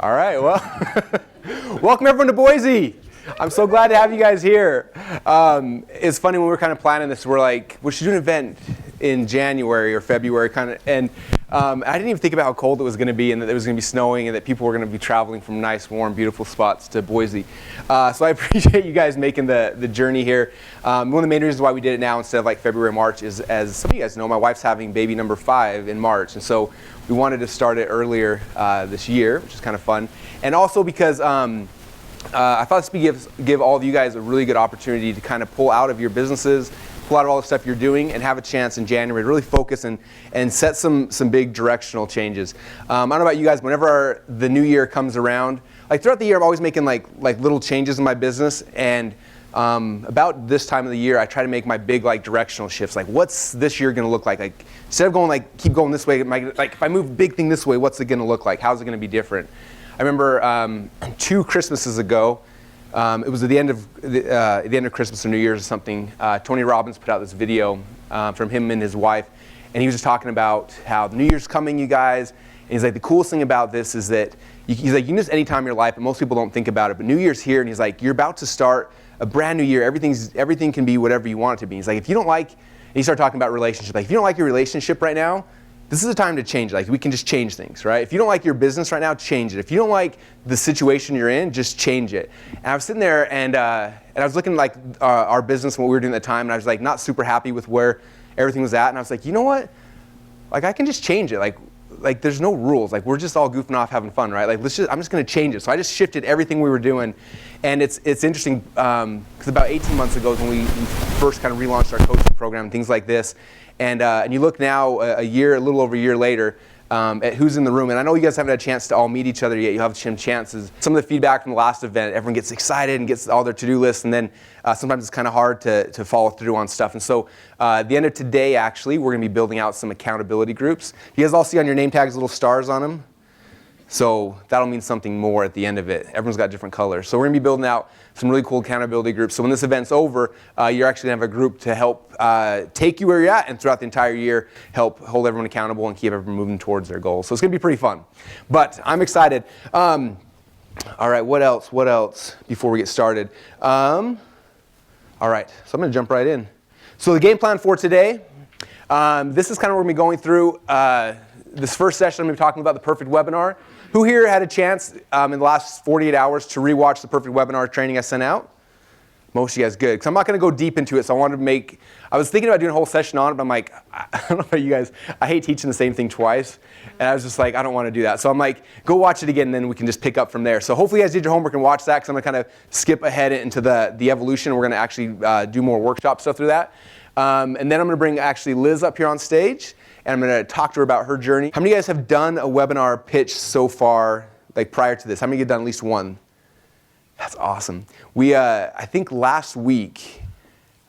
All right, well, welcome everyone to Boise. I'm so glad to have you guys here. It's funny when we were kind of planning this, we're like, we should do an event in January or February and I didn't even think about how cold it was going to be and that it was going to be snowing and that people were going to be traveling from nice, warm, beautiful spots to Boise. So I appreciate you guys making the journey here. One of the main reasons why we did it now instead of like February, March is, as some of you guys know, my wife's having baby number 5 in March. And so we wanted to start it earlier this year, which is kind of fun. And also because I thought this would give all of you guys a really good opportunity to kind of pull out of your businesses, pull out of all the stuff you're doing, and have a chance in January to really focus and set some big directional changes. I don't know about you guys, but whenever the new year comes around, like throughout the year, I'm always making like little changes in my business, and about this time of the year, I try to make my big like directional shifts. Like, what's this year going to look like? Like, instead of going like keep going this way, like if I move big thing this way, what's it going to look like? How's it going to be different? I remember 2 Christmases ago, it was at the end of Christmas or New Year's or something. Tony Robbins put out this video from him and his wife, and he was just talking about how New Year's coming, you guys. And he's like, the coolest thing about this is that he's like, you can do this any time in your life, and most people don't think about it. But New Year's here, and he's like, you're about to start a brand new year. Everything can be whatever you want it to be. He's like, if you don't like, and he started talking about relationships. Like, if you don't like your relationship right now, this is the time to change it. Like, we can just change things, right? If you don't like your business right now, change it. If you don't like the situation you're in, just change it. And I was sitting there and I was looking at like our business and what we were doing at the time, and I was like not super happy with where everything was at. And I was like, you know what? Like, I can just change it. Like there's no rules. Like, we're just all goofing off, having fun, right? Like, I'm just going to change it. So I just shifted everything we were doing, and it's interesting because about 18 months ago is when we first kind of relaunched our coaching program and things like this. And you look now, a little over a year later, at who's in the room. And I know you guys haven't had a chance to all meet each other yet. You'll have some chances. Some of the feedback from the last event, everyone gets excited and gets all their to-do lists, and then sometimes it's kind of hard to follow through on stuff. And so at the end of today, actually, we're going to be building out some accountability groups. You guys all see on your name tags little stars on them? So that'll mean something more at the end of it. Everyone's got different colors. So we're going to be building out some really cool accountability groups. So when this event's over, you're actually going to have a group to help take you where you're at, and throughout the entire year, help hold everyone accountable and keep everyone moving towards their goals. So it's going to be pretty fun. But I'm excited. All right, what else before we get started? All right, so I'm going to jump right in. So the game plan for today, this is kind of what we're going to be going through. This first session, I'm going to be talking about the perfect webinar. Who here had a chance in the last 48 hours to rewatch the perfect webinar training I sent out? Most of you guys good. Because I'm not going to go deep into it, so I was thinking about doing a whole session on it, but I'm like, I don't know about you guys, I hate teaching the same thing twice. And I was just like, I don't want to do that. So I'm like, go watch it again, and then we can just pick up from there. So hopefully you guys did your homework and watch that, because I'm going to kind of skip ahead into the evolution. We're going to actually do more workshop stuff through that. And then I'm going to bring actually Liz up here on stage, and I'm going to talk to her about her journey. How many of you guys have done a webinar pitch so far, like prior to this? How many of you have done at least one? That's awesome. We, I think last week,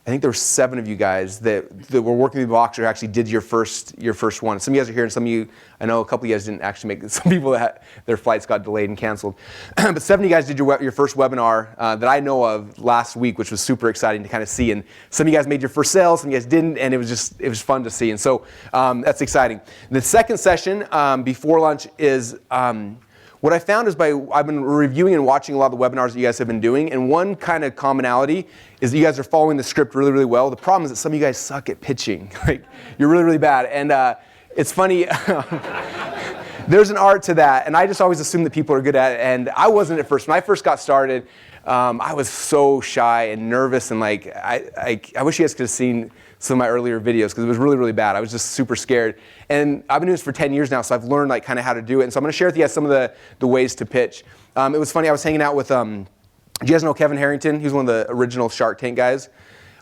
I think there were 7 of you guys that were working with Voxer who actually did your first one. Some of you guys are here, and some of you, I know a couple of you guys didn't actually make it. Some people their flights got delayed and canceled. But 7 of you guys did your first webinar that I know of last week, which was super exciting to kind of see. And some of you guys made your first sale, some of you guys didn't, and it was fun to see. And so that's exciting. The second session before lunch is what I found is I've been reviewing and watching a lot of the webinars that you guys have been doing, and one kind of commonality is that you guys are following the script really, really well. The problem is that some of you guys suck at pitching. Like, you're really, really bad. And it's funny, there's an art to that, and I just always assume that people are good at it, and I wasn't at first. When I first got started, I was so shy and nervous, and like I wish you guys could have seen some of my earlier videos, because it was really, really bad. I was just super scared. And I've been doing this for 10 years now, so I've learned like kind of how to do it. And so I'm going to share with you guys some of the ways to pitch. It was funny, I was hanging out with, do you guys know Kevin Harrington? He was one of the original Shark Tank guys.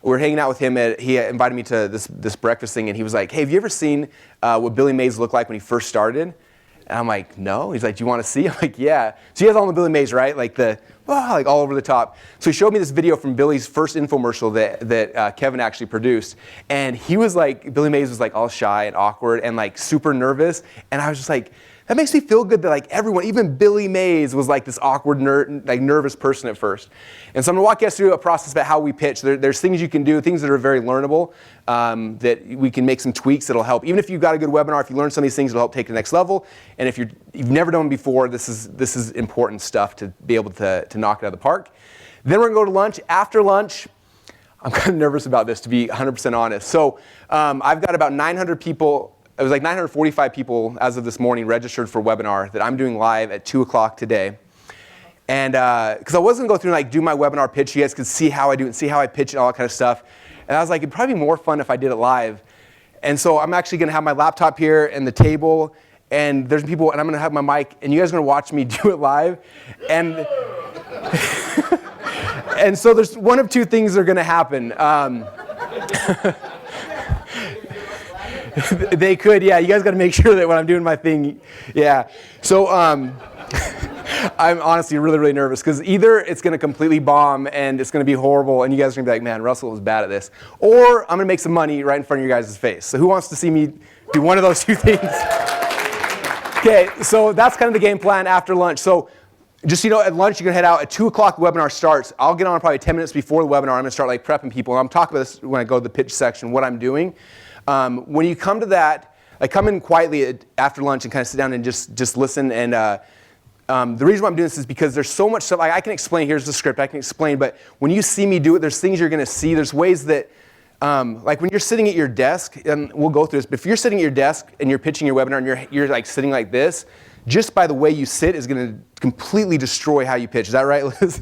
We were hanging out with him, he invited me to this breakfast thing, and he was like, hey, have you ever seen what Billy Mays looked like when he first started? And I'm like, no. He's like, do you want to see? I'm like, yeah. So you guys all know Billy Mays, right? Like the like all over the top. So he showed me this video from Billy's first infomercial that Kevin actually produced. And he was like, Billy Mays was like all shy and awkward and like super nervous. And I was just like, that makes me feel good that like everyone, even Billy Mays was like this awkward, nervous person at first. And so I'm gonna walk you guys through a process about how we pitch. There's things you can do, things that are very learnable, that we can make some tweaks that'll help. Even if you've got a good webinar, if you learn some of these things, it'll help take it to the next level. And if you've never done it before, this is important stuff to be able to knock it out of the park. Then we're gonna go to lunch. After lunch, I'm kind of nervous about this, to be 100% honest. So I've got about 900 people. It was like 945 people as of this morning registered for a webinar that I'm doing live at 2 o'clock today. And because I was going to go through and like do my webinar pitch, you guys could see how I do it and see how I pitch it and all that kind of stuff. And I was like, it'd probably be more fun if I did it live. And so I'm actually going to have my laptop here and the table, and there's people, and I'm going to have my mic, and you guys are going to watch me do it live. And and so there's one of two things that are going to happen. They could, yeah. You guys got to make sure that when I'm doing my thing, yeah. So I'm honestly really, really nervous because either it's going to completely bomb and it's going to be horrible and you guys are going to be like, man, Russell was bad at this. Or I'm going to make some money right in front of your guys' face. So who wants to see me do one of those two things? Okay, so that's kind of the game plan after lunch. So just, at lunch, you're going to head out. At 2 o'clock, the webinar starts. I'll get on probably 10 minutes before the webinar. I'm going to start like prepping people. And I'm talking about this when I go to the pitch section, what I'm doing. When you come to that, like come in quietly after lunch and kind of sit down and just listen. And the reason why I'm doing this is because there's so much stuff. I can explain. Here's the script. I can explain. But when you see me do it, there's things you're going to see. There's ways that, like when you're sitting at your desk, and we'll go through this, but if you're sitting at your desk and you're pitching your webinar and you're like sitting like this, just by the way you sit is going to completely destroy how you pitch. Is that right, Liz?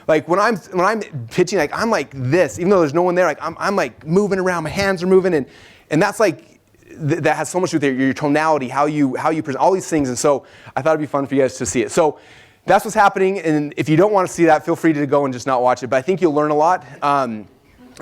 Like when I'm pitching, like I'm like this, even though there's no one there, like I'm like moving around, my hands are moving, and that's like that has so much to do with your tonality, how you present, all these things. And so I thought it'd be fun for you guys to see it. So that's what's happening. And if you don't want to see that, feel free to go and just not watch it. But I think you'll learn a lot. I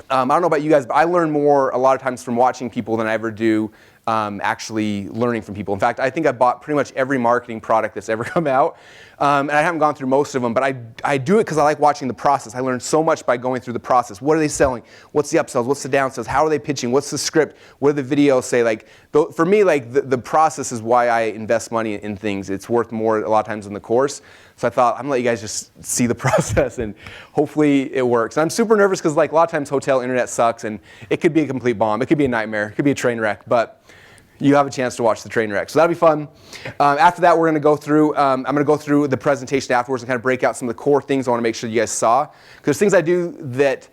don't know about you guys, but I learn more a lot of times from watching people than I ever do actually learning from people. In fact, I think I bought pretty much every marketing product that's ever come out. And I haven't gone through most of them, but I do it because I like watching the process. I learn so much by going through the process. What are they selling? What's the upsells? What's the downsells? How are they pitching? What's the script? What do the videos say? Like, for me, like the process is why I invest money in things. It's worth more a lot of times than the course. So I thought I'm gonna let you guys just see the process and hopefully it works. And I'm super nervous because like a lot of times hotel internet sucks and it could be a complete bomb. It could be a nightmare. It could be a train wreck, but you have a chance to watch the train wreck. So that'll be fun. After that, we're going to go through, I'm going to go through the presentation afterwards and kind of break out some of the core things I want to make sure you guys saw. Because there's things I do that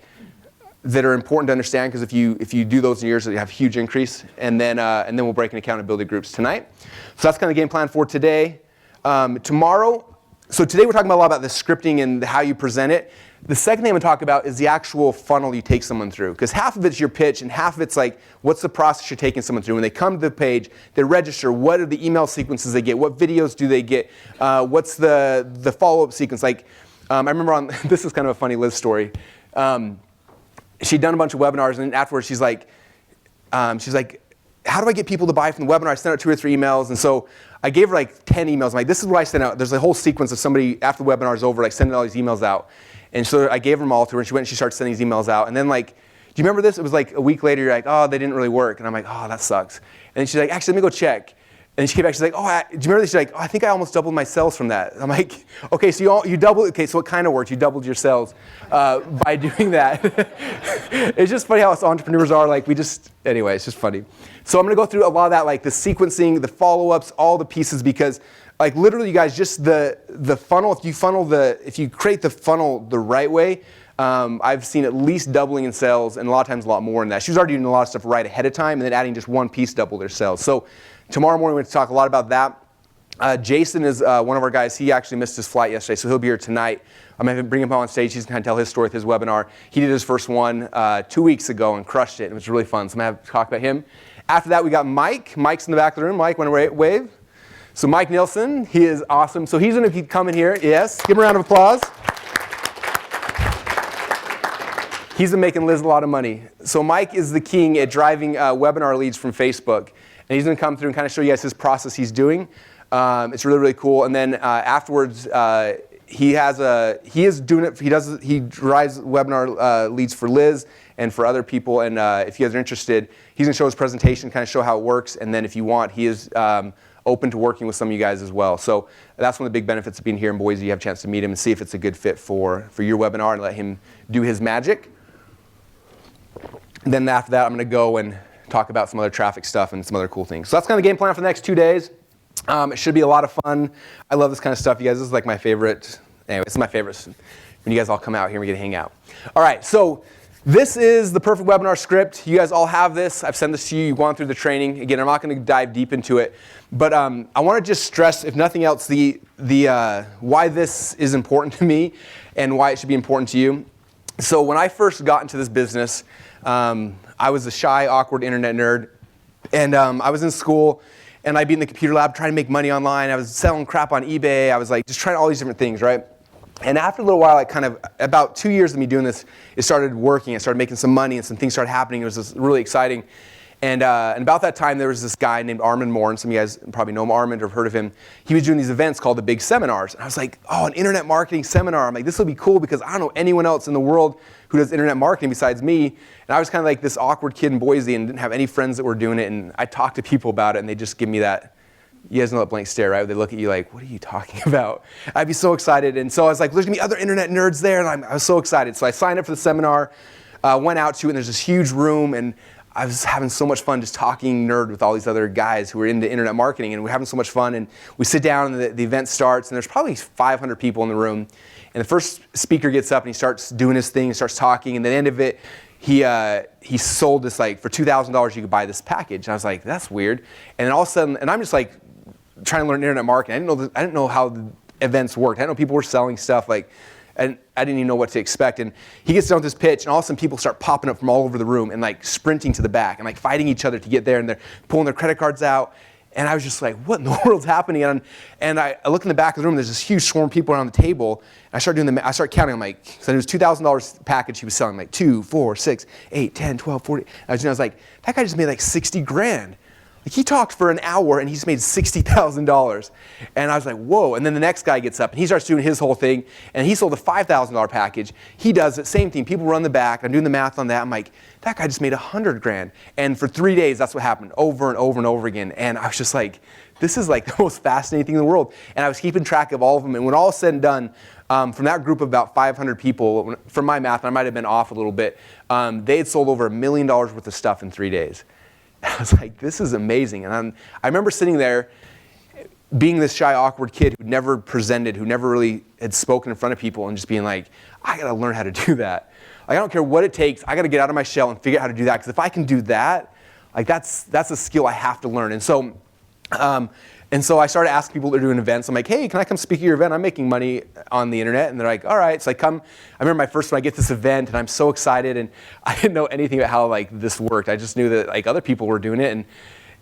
are important to understand, because if you do those in yours, you have a huge increase. And then we'll break into accountability groups tonight. So that's kind of the game plan for today. Tomorrow, so today we're talking a lot about the scripting and how you present it. The second thing I'm going to talk about is the actual funnel you take someone through. Because half of it's your pitch and half of it's like, what's the process you're taking someone through? When they come to the page, they register, what are the email sequences they get? What videos do they get? What's the follow-up sequence? Like, I remember this is kind of a funny Liz story. She'd done a bunch of webinars, and afterwards she's like, how do I get people to buy from the webinar? I sent out 2 or 3 emails, and so I gave her like 10 emails. I'm like, this is what I sent out. There's a whole sequence of somebody after the webinar is over, like sending all these emails out. And so I gave them all to her, and she went and she started sending these emails out. And then like, do you remember this? It was like a week later, you're like, oh, they didn't really work. And I'm like, oh, that sucks. And then she's like, actually, let me go check. And then she came back, she's like, oh, do you remember this? She's like, oh, I think I almost doubled my sales from that. I'm like, okay, so you doubled, okay, so it kind of worked. You doubled your sales by doing that. It's just funny how us entrepreneurs are, like anyway, it's just funny. So I'm gonna go through a lot of that, like the sequencing, the follow-ups, all the pieces, because like literally, you guys, just the funnel. If you create the funnel the right way, I've seen at least doubling in sales, and a lot of times a lot more than that. She was already doing a lot of stuff right ahead of time, and then adding just one piece doubled their sales. So tomorrow morning we're going to talk a lot about that. Jason is one of our guys. He actually missed his flight yesterday, so he'll be here tonight. I'm going to bring him on stage. He's going to tell his story with his webinar. He did his first one 2 weeks ago and crushed it. It was really fun. So I'm going to have to talk about him. After that, we got Mike. Mike's in the back of the room. Mike, want to wave? So Mike Nielsen, he is awesome. So he's going to come in here. Yes, give him a round of applause. He's been making Liz a lot of money. So Mike is the king at driving webinar leads from Facebook. And he's going to come through and kind of show you guys his process he's doing. It's really, really cool. And then afterwards, he is doing it. He drives webinar leads for Liz and for other people. And if you guys are interested, he's gonna show his presentation, kind of show how it works. And then if you want, he is open to working with some of you guys as well. So that's one of the big benefits of being here in Boise. You have a chance to meet him and see if it's a good fit for your webinar and let him do his magic. And then after that, I'm gonna go and talk about some other traffic stuff and some other cool things. So that's kind of the game plan for the next 2 days. It should be a lot of fun. I love this kind of stuff, you guys. This is like my favorite. Anyway, this is my favorite when you guys all come out here and we get to hang out. All right, so this is the perfect webinar script. You guys all have this. I've sent this to you. You've gone through the training. Again, I'm not going to dive deep into it, but I want to just stress, if nothing else, the why this is important to me and why it should be important to you. So when I first got into this business, I was a shy, awkward internet nerd, and I was in school, and I'd be in the computer lab trying to make money online. I was selling crap on eBay. I was like just trying all these different things, right? And after a little while, about 2 years of me doing this, it started working. I started making some money and some things started happening. It was just really exciting. And about that time, there was this guy named Armand Moore, and some of you guys probably know him, Armand, or have heard of him. He was doing these events called the Big Seminars. And I was like, oh, an internet marketing seminar. I'm like, this will be cool because I don't know anyone else in the world who does internet marketing besides me. And I was kind of like this awkward kid in Boise and didn't have any friends that were doing it. And I talked to people about it, and they just give me that, you guys know that blank stare, right? They look at you like, what are you talking about? I'd be so excited. And so I was like, there's going to be other internet nerds there. And I was so excited. So I signed up for the seminar, went out to it, and there's this huge room. And I was having so much fun just talking nerd with all these other guys who were into internet marketing. And we're having so much fun. And we sit down, and the event starts. And there's probably 500 people in the room. And the first speaker gets up, and he starts doing his thing, and starts talking. And at the end of it, he sold this, like, for $2,000 you could buy this package. And I was like, that's weird. And then all of a sudden, and I'm just like, trying to learn internet marketing. I didn't know how the events worked. I didn't know people were selling stuff. Like, and I didn't even know what to expect. And he gets done with his pitch, and all of a sudden people start popping up from all over the room and like sprinting to the back and like fighting each other to get there, and they're pulling their credit cards out. And I was just like, what in the world's happening? And I look in the back of the room, there's this huge swarm of people around the table. And I start counting. I'm like, so it was $2,000 package he was selling, like 2, 4, 6, 8, 10, 12, 40. I was like, that guy just made like 60 grand. Like, he talked for an hour and he just made $60,000. And I was like, whoa. And then the next guy gets up and he starts doing his whole thing, and he sold a $5,000 package. He does it, same thing. People run the back. I'm doing the math on that. I'm like, that guy just made 100 grand. And for 3 days, that's what happened over and over and over again. And I was just like, this is like the most fascinating thing in the world. And I was keeping track of all of them. And when all is said and done, from that group of about 500 people, from my math, and I might have been off a little bit, they had sold over $1 million worth of stuff in 3 days. I was like, this is amazing. And I remember sitting there being this shy, awkward kid who never presented, who never really had spoken in front of people, and just being like, I got to learn how to do that. Like, I don't care what it takes. I got to get out of my shell and figure out how to do that. Because if I can do that, like that's a skill I have to learn. And so I started asking people that are doing events. I'm like, hey, can I come speak at your event? I'm making money on the internet. And they're like, all right. So I come. I remember my first one, I get this event, and I'm so excited. And I didn't know anything about how like this worked. I just knew that like other people were doing it.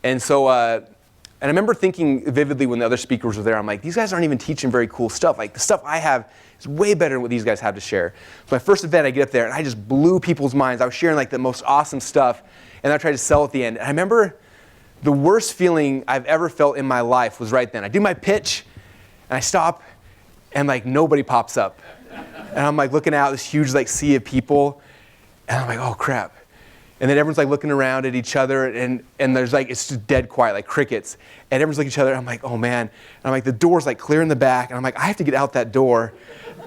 And so I remember thinking vividly when the other speakers were there, I'm like, these guys aren't even teaching very cool stuff. Like, the stuff I have is way better than what these guys have to share. So my first event, I get up there, and I just blew people's minds. I was sharing like the most awesome stuff, and I tried to sell at the end. And I remember the worst feeling I've ever felt in my life was right then. I do my pitch, and I stop, and like nobody pops up. And I'm like looking out this huge like sea of people, and I'm like, oh crap. And then everyone's like looking around at each other, and there's like, it's just dead quiet, like crickets. And everyone's looking at each other, and I'm like, oh man. And I'm like, the door's like clear in the back, and I'm like, I have to get out that door.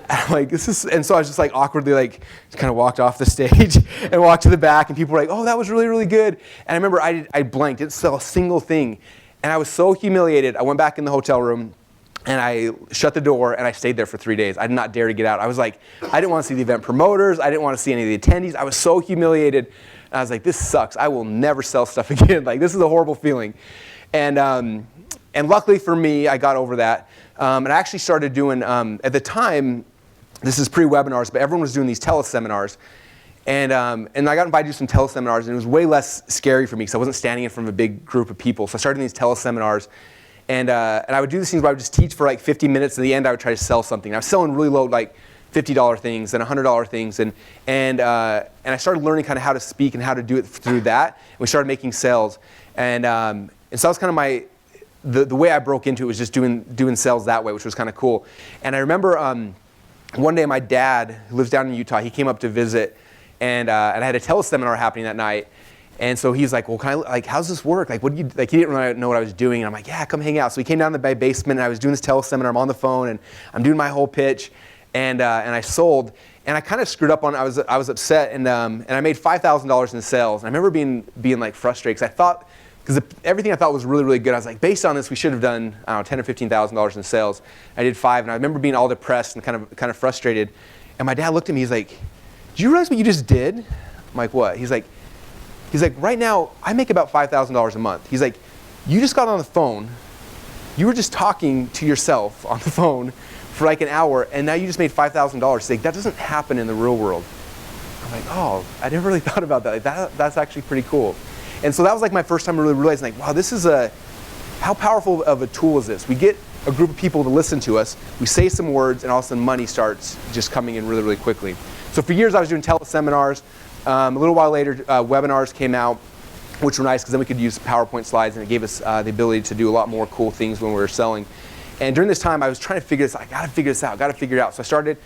And I'm like, and so I was just like awkwardly like, just kind of walked off the stage and walked to the back, and people were like, oh, that was really, really good. And I remember I blanked, didn't sell a single thing. And I was so humiliated, I went back in the hotel room, and I shut the door, and I stayed there for 3 days. I did not dare to get out. I was like, I didn't want to see the event promoters, I didn't want to see any of the attendees. I was so humiliated. And I was like, this sucks. I will never sell stuff again. Like, this is a horrible feeling. And luckily for me, I got over that. And I actually started doing, at the time, this is pre-webinars, but everyone was doing these teleseminars. And I got invited to do some teleseminars, and it was way less scary for me because I wasn't standing in front of a big group of people. So I started doing these teleseminars. And I would do these things where I would just teach for like 50 minutes. And at the end, I would try to sell something. And I was selling really low, like $50 things and $100 things. And I started learning kind of how to speak and how to do it through that. And we started making sales. And so that was kind of the way I broke into it was just doing sales that way, which was kind of cool. And I remember one day my dad, who lives down in Utah, he came up to visit, and I had a teleseminar happening that night. And so he's like, well, how's this work? Like, what do you, like, he didn't really know what I was doing. And I'm like, yeah, come hang out. So he came down to my basement, and I was doing this teleseminar. I'm on the phone, and I'm doing my whole pitch, and I sold. And I kind of screwed up on, I was upset, and I made $5,000 in sales. And I remember being like frustrated, because I thought, everything I thought was really, really good. I was like, based on this, we should have done, I don't know, $10,000 or $15,000 in sales. I did 5, and I remember being all depressed and kind of frustrated. And my dad looked at me, he's like, do you realize what you just did? I'm like, what? He's like, right now, I make about $5,000 a month. He's like, you just got on the phone, you were just talking to yourself on the phone for like an hour, and now you just made $5,000. He's like, that doesn't happen in the real world. I'm like, oh, I never really thought about that. Like, that's actually pretty cool. And so that was like my first time really realizing, like, wow, this is how powerful of a tool is this? We get a group of people to listen to us, we say some words, and all of a sudden money starts just coming in really, really quickly. So for years I was doing teleseminars. A little while later, webinars came out, which were nice because then we could use PowerPoint slides, and it gave us the ability to do a lot more cool things when we were selling. And during this time, I was trying to figure this out. I got to figure this out. Got to figure it out. So I started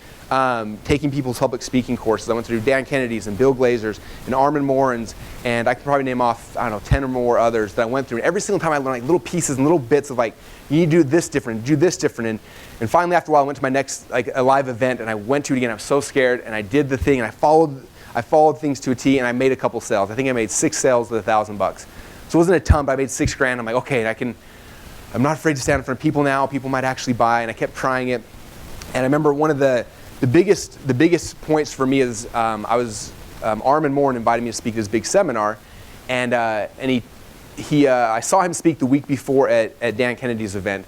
taking people's public speaking courses. I went through Dan Kennedy's and Bill Glazer's and Armin Morin's, and I could probably name off, I don't know, 10 or more others that I went through. And every single time I learned like little pieces and little bits of like, you need to do this different, do this different. And finally, after a while, I went to my next like a live event, and I went to it again. I was so scared, and I did the thing, and I followed things to a T, and I made a couple sales. I think I made 6 sales with $1,000. So it wasn't a ton, but I made $6,000. I'm like, okay, I'm not afraid to stand in front of people now. People might actually buy, and I kept trying it. And I remember one of the biggest points for me is Armin Morin invited me to speak at his big seminar, and I saw him speak the week before at Dan Kennedy's event.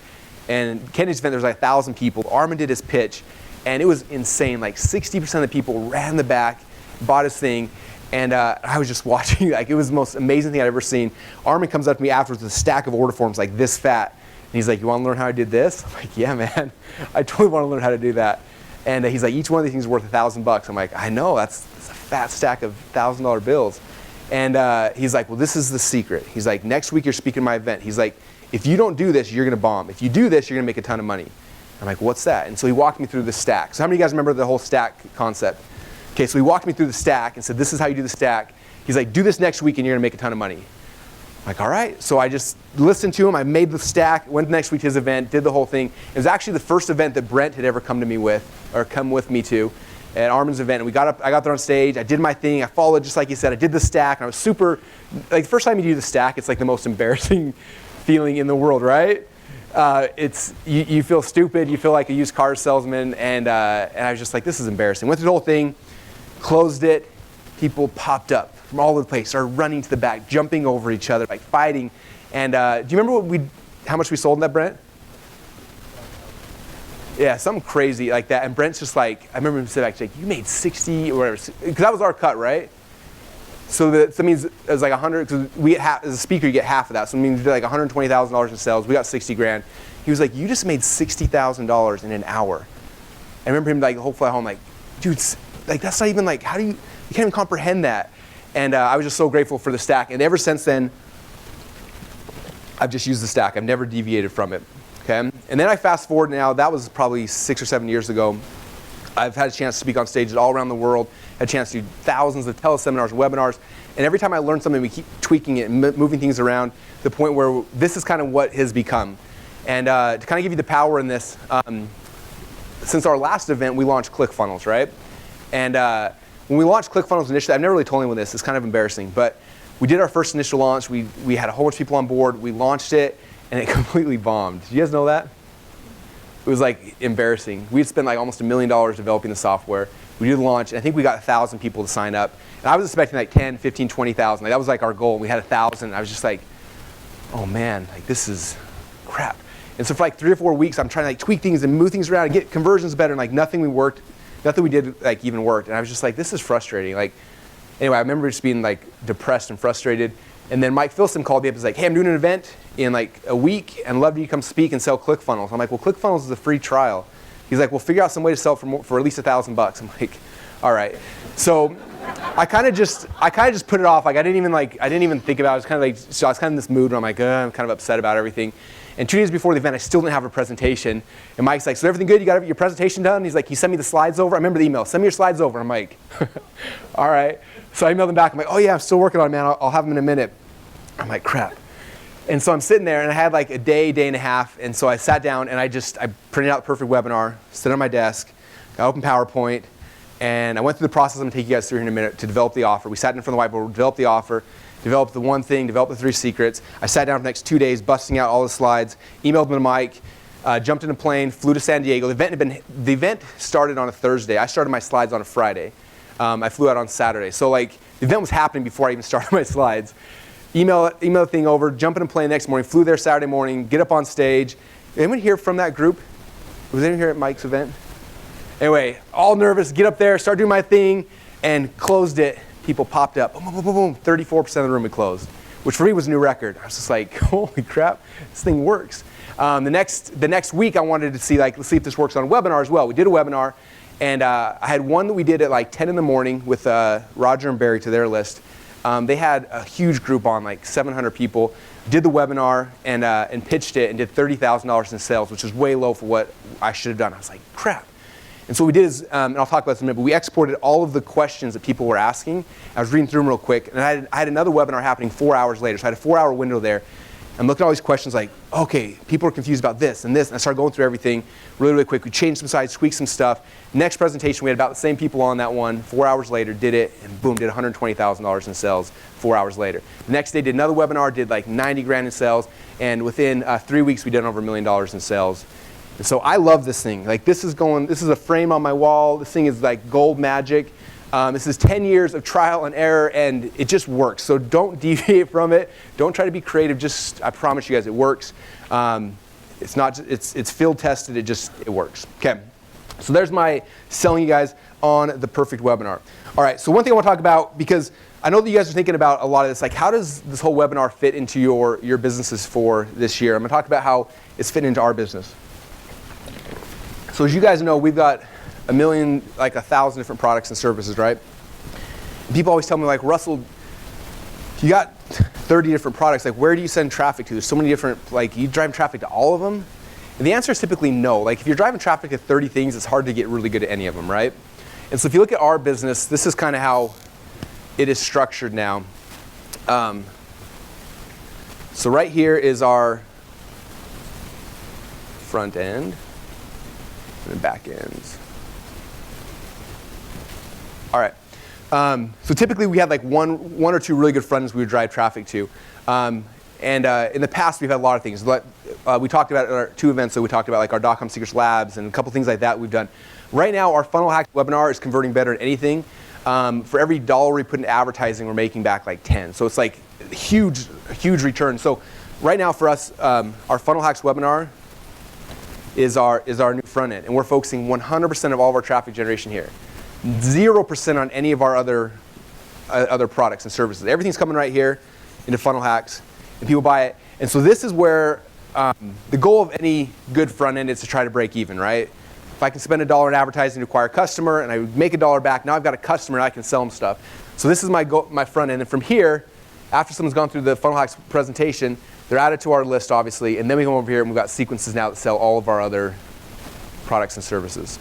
And Kennedy's event, there was like 1,000 people. Armin did his pitch, and it was insane. Like 60% of the people ran the back, bought his thing, and I was just watching. Like, it was the most amazing thing I'd ever seen. Armin comes up to me afterwards with a stack of order forms like this fat, and he's like, you want to learn how I did this? I'm like, yeah, man, I totally want to learn how to do that. And he's like, each one of these things is worth $1,000. I'm like, I know, that's a fat stack of $1,000 bills. And he's like, well, this is the secret. He's like, next week you're speaking at my event. He's like, if you don't do this, you're going to bomb. If you do this, you're going to make a ton of money. I'm like, what's that? And so he walked me through the stack. So how many of you guys remember the whole stack concept? Okay, so he walked me through the stack and said, this is how you do the stack. He's like, do this next week and you're going to make a ton of money. I'm like, all right. So I just listened to him. I made the stack, went next week to his event, did the whole thing. It was actually the first event that Brent had ever come with me to at Armin's event. And I got there on stage. I did my thing. I followed just like he said. I did the stack. And I was super, like the first time you do the stack, it's like the most embarrassing feeling in the world, right? You feel stupid. You feel like a used car salesman. And I was just like, this is embarrassing. Went through the whole thing. Closed it, people popped up from all over the place, started running to the back, jumping over each other, like fighting. And do you remember how much we sold in that, Brent? Yeah, something crazy like that. And Brent's just like, I remember him saying back, like, you made 60 or whatever, because that was our cut, right? So that means it was like 100, because as a speaker, you get half of that. So it means you did like $120,000 in sales. We got 60 grand. He was like, you just made $60,000 in an hour. I remember him like the whole flight home, like, dude, like that's not even like, you can't even comprehend that. And I was just so grateful for the stack. And ever since then, I've just used the stack. I've never deviated from it. Okay. And then I fast forward now, that was probably 6 or 7 years ago. I've had a chance to speak on stages all around the world, had a chance to do thousands of teleseminars, webinars. And every time I learn something, we keep tweaking it and moving things around to the point where this is kind of what has become. And to kind of give you the power in this, since our last event, we launched ClickFunnels, right? And when we launched ClickFunnels initially, I've never really told anyone this, it's kind of embarrassing, but we did our first initial launch, we had a whole bunch of people on board, we launched it, and it completely bombed. Did you guys know that? It was like embarrassing. We had spent like almost $1 million developing the software. We did the launch, and I think we got 1,000 people to sign up. And I was expecting like 10, 15, 20,000. Like that was like our goal. We had 1,000. I was just like, oh man, like this is crap. And so for like 3 or 4 weeks, I'm trying to like tweak things and move things around and get conversions better, and like nothing we did like even worked. And I was just like, this is frustrating. Like, anyway, I remember just being like depressed and frustrated. And then Mike Filson called me up and was like, hey, I'm doing an event in like a week and love you to come speak and sell ClickFunnels. I'm like, well, ClickFunnels is a free trial. He's like, well, figure out some way to sell for at least $1,000. I'm like, all right. So I kind of just put it off. Like I didn't even think about it. I was kind of like, so I was kind of in this mood where I'm like, I'm kind of upset about everything. And 2 days before the event, I still didn't have a presentation. And Mike's like, so everything good? You got your presentation done? And he's like, you sent me the slides over? I remember the email. Send me your slides over. I'm like, all right. So I emailed them back. I'm like, oh yeah, I'm still working on it, man. I'll have them in a minute. I'm like, crap. And so I'm sitting there, and I had like a day and a half. And so I sat down, and I printed out the perfect webinar, stood on my desk, I opened PowerPoint, and I went through the process I'm going to take you guys through here in a minute to develop the offer. We sat in front of the whiteboard, developed the offer, developed the one thing, developed the 3 secrets. I sat down for the next 2 days, busting out all the slides, emailed them to Mike, jumped in a plane, flew to San Diego. The event started on a Thursday. I started my slides on a Friday. I flew out on Saturday. So like the event was happening before I even started my slides. Email the thing over, jump in a plane the next morning, flew there Saturday morning, get up on stage. Anyone here from that group? Was anyone here at Mike's event? Anyway, all nervous, get up there, start doing my thing, and closed it. People popped up, boom, boom, boom, boom, 34% of the room had closed, which for me was a new record. I was just like, holy crap, this thing works. The next week I wanted to see, let's see if this works on a webinar as well. We did a webinar, and I had one that we did at like 10 in the morning with Roger and Barry to their list. They had a huge group on, like 700 people, did the webinar and pitched it and did $30,000 in sales, which is way low for what I should have done. I was like, crap. And so what we did is, and I'll talk about this in a minute, but we exported all of the questions that people were asking. I was reading through them real quick, and I had another webinar happening 4 hours later. So I had a 4-hour window there. I'm looking at all these questions like, okay, people are confused about this and this, and I started going through everything really, really quick. We changed some sides, tweaked some stuff. Next presentation, we had about the same people on that one. 4 hours later, did it, and boom, did $120,000 in sales 4 hours later. The next day, did another webinar, did like 90 grand in sales, and within 3 weeks, we did over $1 million in sales. And so I love this thing. Like this is a frame on my wall. This thing is like gold magic. This is 10 years of trial and error, and it just works. So don't deviate from it. Don't try to be creative. Just, I promise you guys, it works. It's field tested. It works. Okay. So there's my selling you guys on the perfect webinar. All right. So one thing I want to talk about, because I know that you guys are thinking about a lot of this, like how does this whole webinar fit into your businesses for this year? I'm going to talk about how it's fitting into our business. So as you guys know, we've got 1,000 different products and services, right? And people always tell me, like, Russell, you got 30 different products. Like, where do you send traffic to? There's so many different, like, you drive traffic to all of them? And the answer is typically no. Like, if you're driving traffic to 30 things, it's hard to get really good at any of them, right? And so if you look at our business, this is kind of how it is structured now. So right here is our front end and the back ends. All right. So typically we had like one or two really good front ends we would drive traffic to. And in the past we've had a lot of things. We talked about our 2 events, so we talked about like our .com Secrets Labs and a couple things like that we've done. Right now our Funnel Hacks webinar is converting better than anything. For every dollar we put into advertising, we're making back like 10. So it's like huge return. So right now for us, our Funnel Hacks webinar is our new front end, and we're focusing 100% of all of our traffic generation here. 0% on any of our other products and services. Everything's coming right here into Funnel Hacks, and people buy it. And so this is where the goal of any good front end is to try to break even, right? If I can spend $1 in advertising to acquire a customer, and I make $1 back, now I've got a customer and I can sell them stuff. So this is my front end, and from here, after someone's gone through the Funnel Hacks presentation, they're added to our list, obviously, and then we come over here and we've got sequences now that sell all of our other products and services.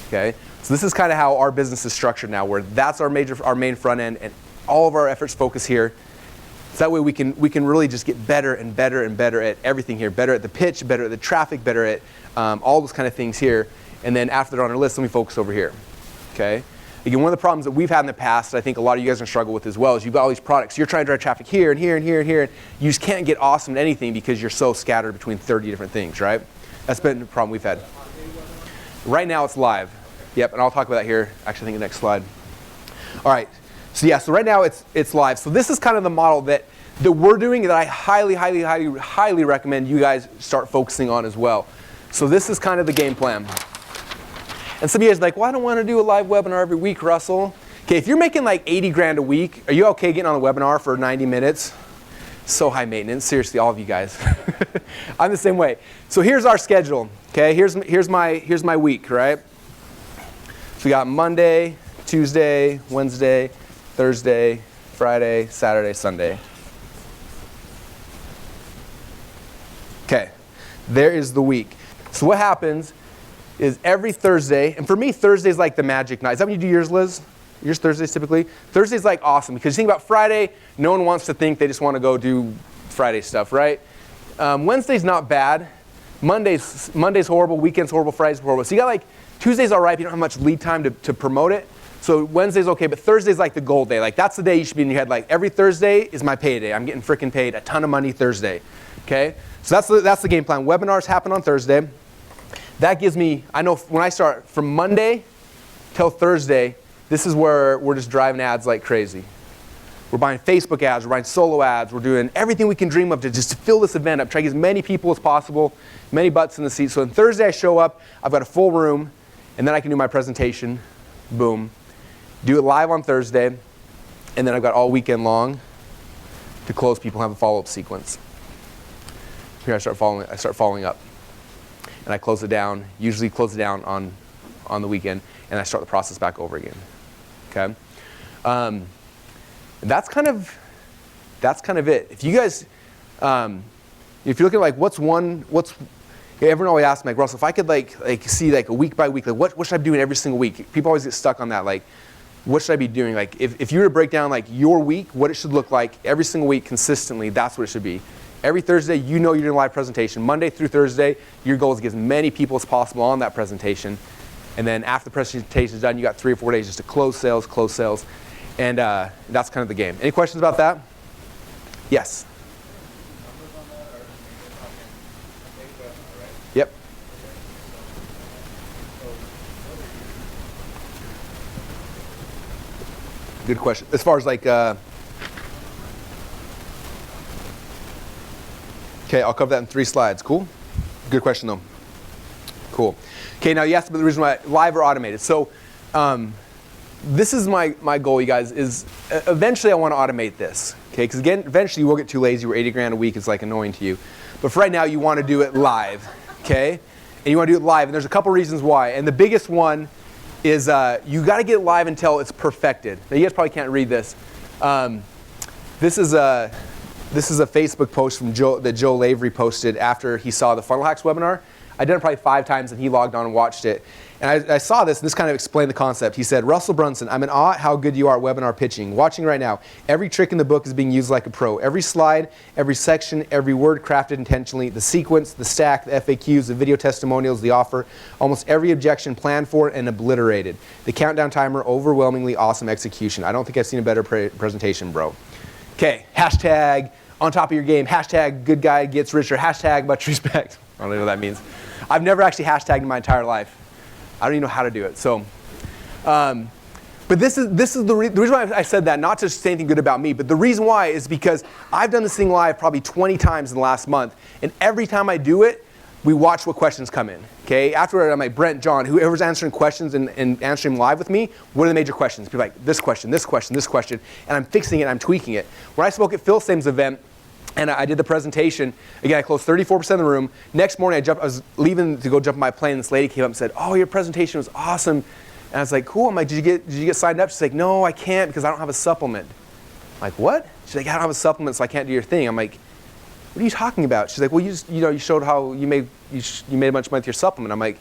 Okay, so this is kind of how our business is structured now, where that's our main front end, and all of our efforts focus here. So that way we can really just get better and better and better at everything here, better at the pitch, better at the traffic, better at all those kind of things here. And then after they're on our list, then we focus over here. Okay. Again, one of the problems that we've had in the past, I think a lot of you guys are going to struggle with as well, is you've got all these products. You're trying to drive traffic here and here and here and here. And you just can't get awesome at anything because you're so scattered between 30 different things, right? That's been the problem we've had. Right now it's live. Yep, and I'll talk about that here. Actually, I think the next slide. All right. So yeah, so right now it's live. So this is kind of the model that we're doing that I highly recommend you guys start focusing on as well. So this is kind of the game plan. And some of you guys are like, well, I don't want to do a live webinar every week, Russell. Okay, if you're making like 80 grand a week, are you okay getting on a webinar for 90 minutes? So high maintenance, seriously, all of you guys. I'm the same way. So here's our schedule. Okay, here's my week, right? So we got Monday, Tuesday, Wednesday, Thursday, Friday, Saturday, Sunday. Okay, there is the week. So what happens is every Thursday, and for me, Thursday's like the magic night. Is that when you do yours, Liz? Yours Thursdays typically? Thursday's like awesome because you think about Friday, no one wants to think they just want to go do Friday stuff, right? Wednesday's not bad. Monday's horrible, weekend's horrible, Friday's horrible. So you got like, Tuesday's all right, but you don't have much lead time to promote it. So Wednesday's okay, but Thursday's like the gold day. Like that's the day you should be in your head. Like every Thursday is my payday. I'm getting freaking paid a ton of money Thursday. Okay? So that's the game plan. Webinars happen on Thursday. That gives me, I know when I start from Monday till Thursday, this is where we're just driving ads like crazy. We're buying Facebook ads, we're buying solo ads, we're doing everything we can dream of to just fill this event up, try to get as many people as possible, many butts in the seat. So on Thursday I show up, I've got a full room, and then I can do my presentation, boom. Do it live on Thursday, and then I've got all weekend long to close people and have a follow-up sequence. Here I start following up. And I close it down, usually close it down on the weekend, and I start the process back over again. Okay? That's kind of it. If you guys, if you're looking at like everyone always asks me, like, Russell, if I could like see like a week by week, like what should I be doing every single week? People always get stuck on that, like, what should I be doing? Like if you were to break down like your week, what it should look like every single week consistently, that's what it should be. Every Thursday, you know you're doing a live presentation. Monday through Thursday, your goal is to get as many people as possible on that presentation. And then after the presentation is done, you got 3 or 4 days just to close sales. And that's kind of the game. Any questions about that? Yes? Yep. Good question. As far as like, okay, I'll cover that in 3 slides. Cool? Good question though. Cool. Okay, now you asked about the reason why live or automated. So this is my goal, you guys, is eventually I want to automate this. Okay, because again, eventually you will get too lazy where 80 grand a week is like annoying to you. But for right now, you want to do it live. Okay? And you want to do it live, and there's a couple reasons why. And the biggest one is you got to get it live until it's perfected. Now you guys probably can't read this. This is a Facebook post from that Joe Lavery posted after he saw the Funnel Hacks webinar. I did it probably 5 times, and he logged on and watched it. And I saw this, and this kind of explained the concept. He said, Russell Brunson, I'm in awe at how good you are at webinar pitching. Watching right now, every trick in the book is being used like a pro. Every slide, every section, every word crafted intentionally, the sequence, the stack, the FAQs, the video testimonials, the offer, almost every objection planned for and obliterated. The countdown timer, overwhelmingly awesome execution. I don't think I've seen a better presentation, bro. Okay, hashtag on top of your game, hashtag good guy gets richer, hashtag much respect. I don't know what that means. I've never actually hashtagged in my entire life. I don't even know how to do it. So, but this is the reason why I said that, not to say anything good about me, but the reason why is because I've done this thing live probably 20 times in the last month, and every time I do it, we watch what questions come in. Okay, afterward I'm like, Brent, John, whoever's answering questions and answering live with me, what are the major questions? People are like, this question, this question, this question, and I'm fixing it, I'm tweaking it. When I spoke at Phil Simms' event, and I did the presentation. Again, I closed 34% of the room. Next morning, I was leaving to go jump in my plane. And this lady came up and said, "Oh, your presentation was awesome." And I was like, "Cool." I'm like, "Did you get signed up?" She's like, "No, I can't because I don't have a supplement." I'm like, "What?" She's like, "I don't have a supplement, so I can't do your thing." I'm like, "What are you talking about?" She's like, "Well, you showed how you made a bunch of money with your supplement." I'm like,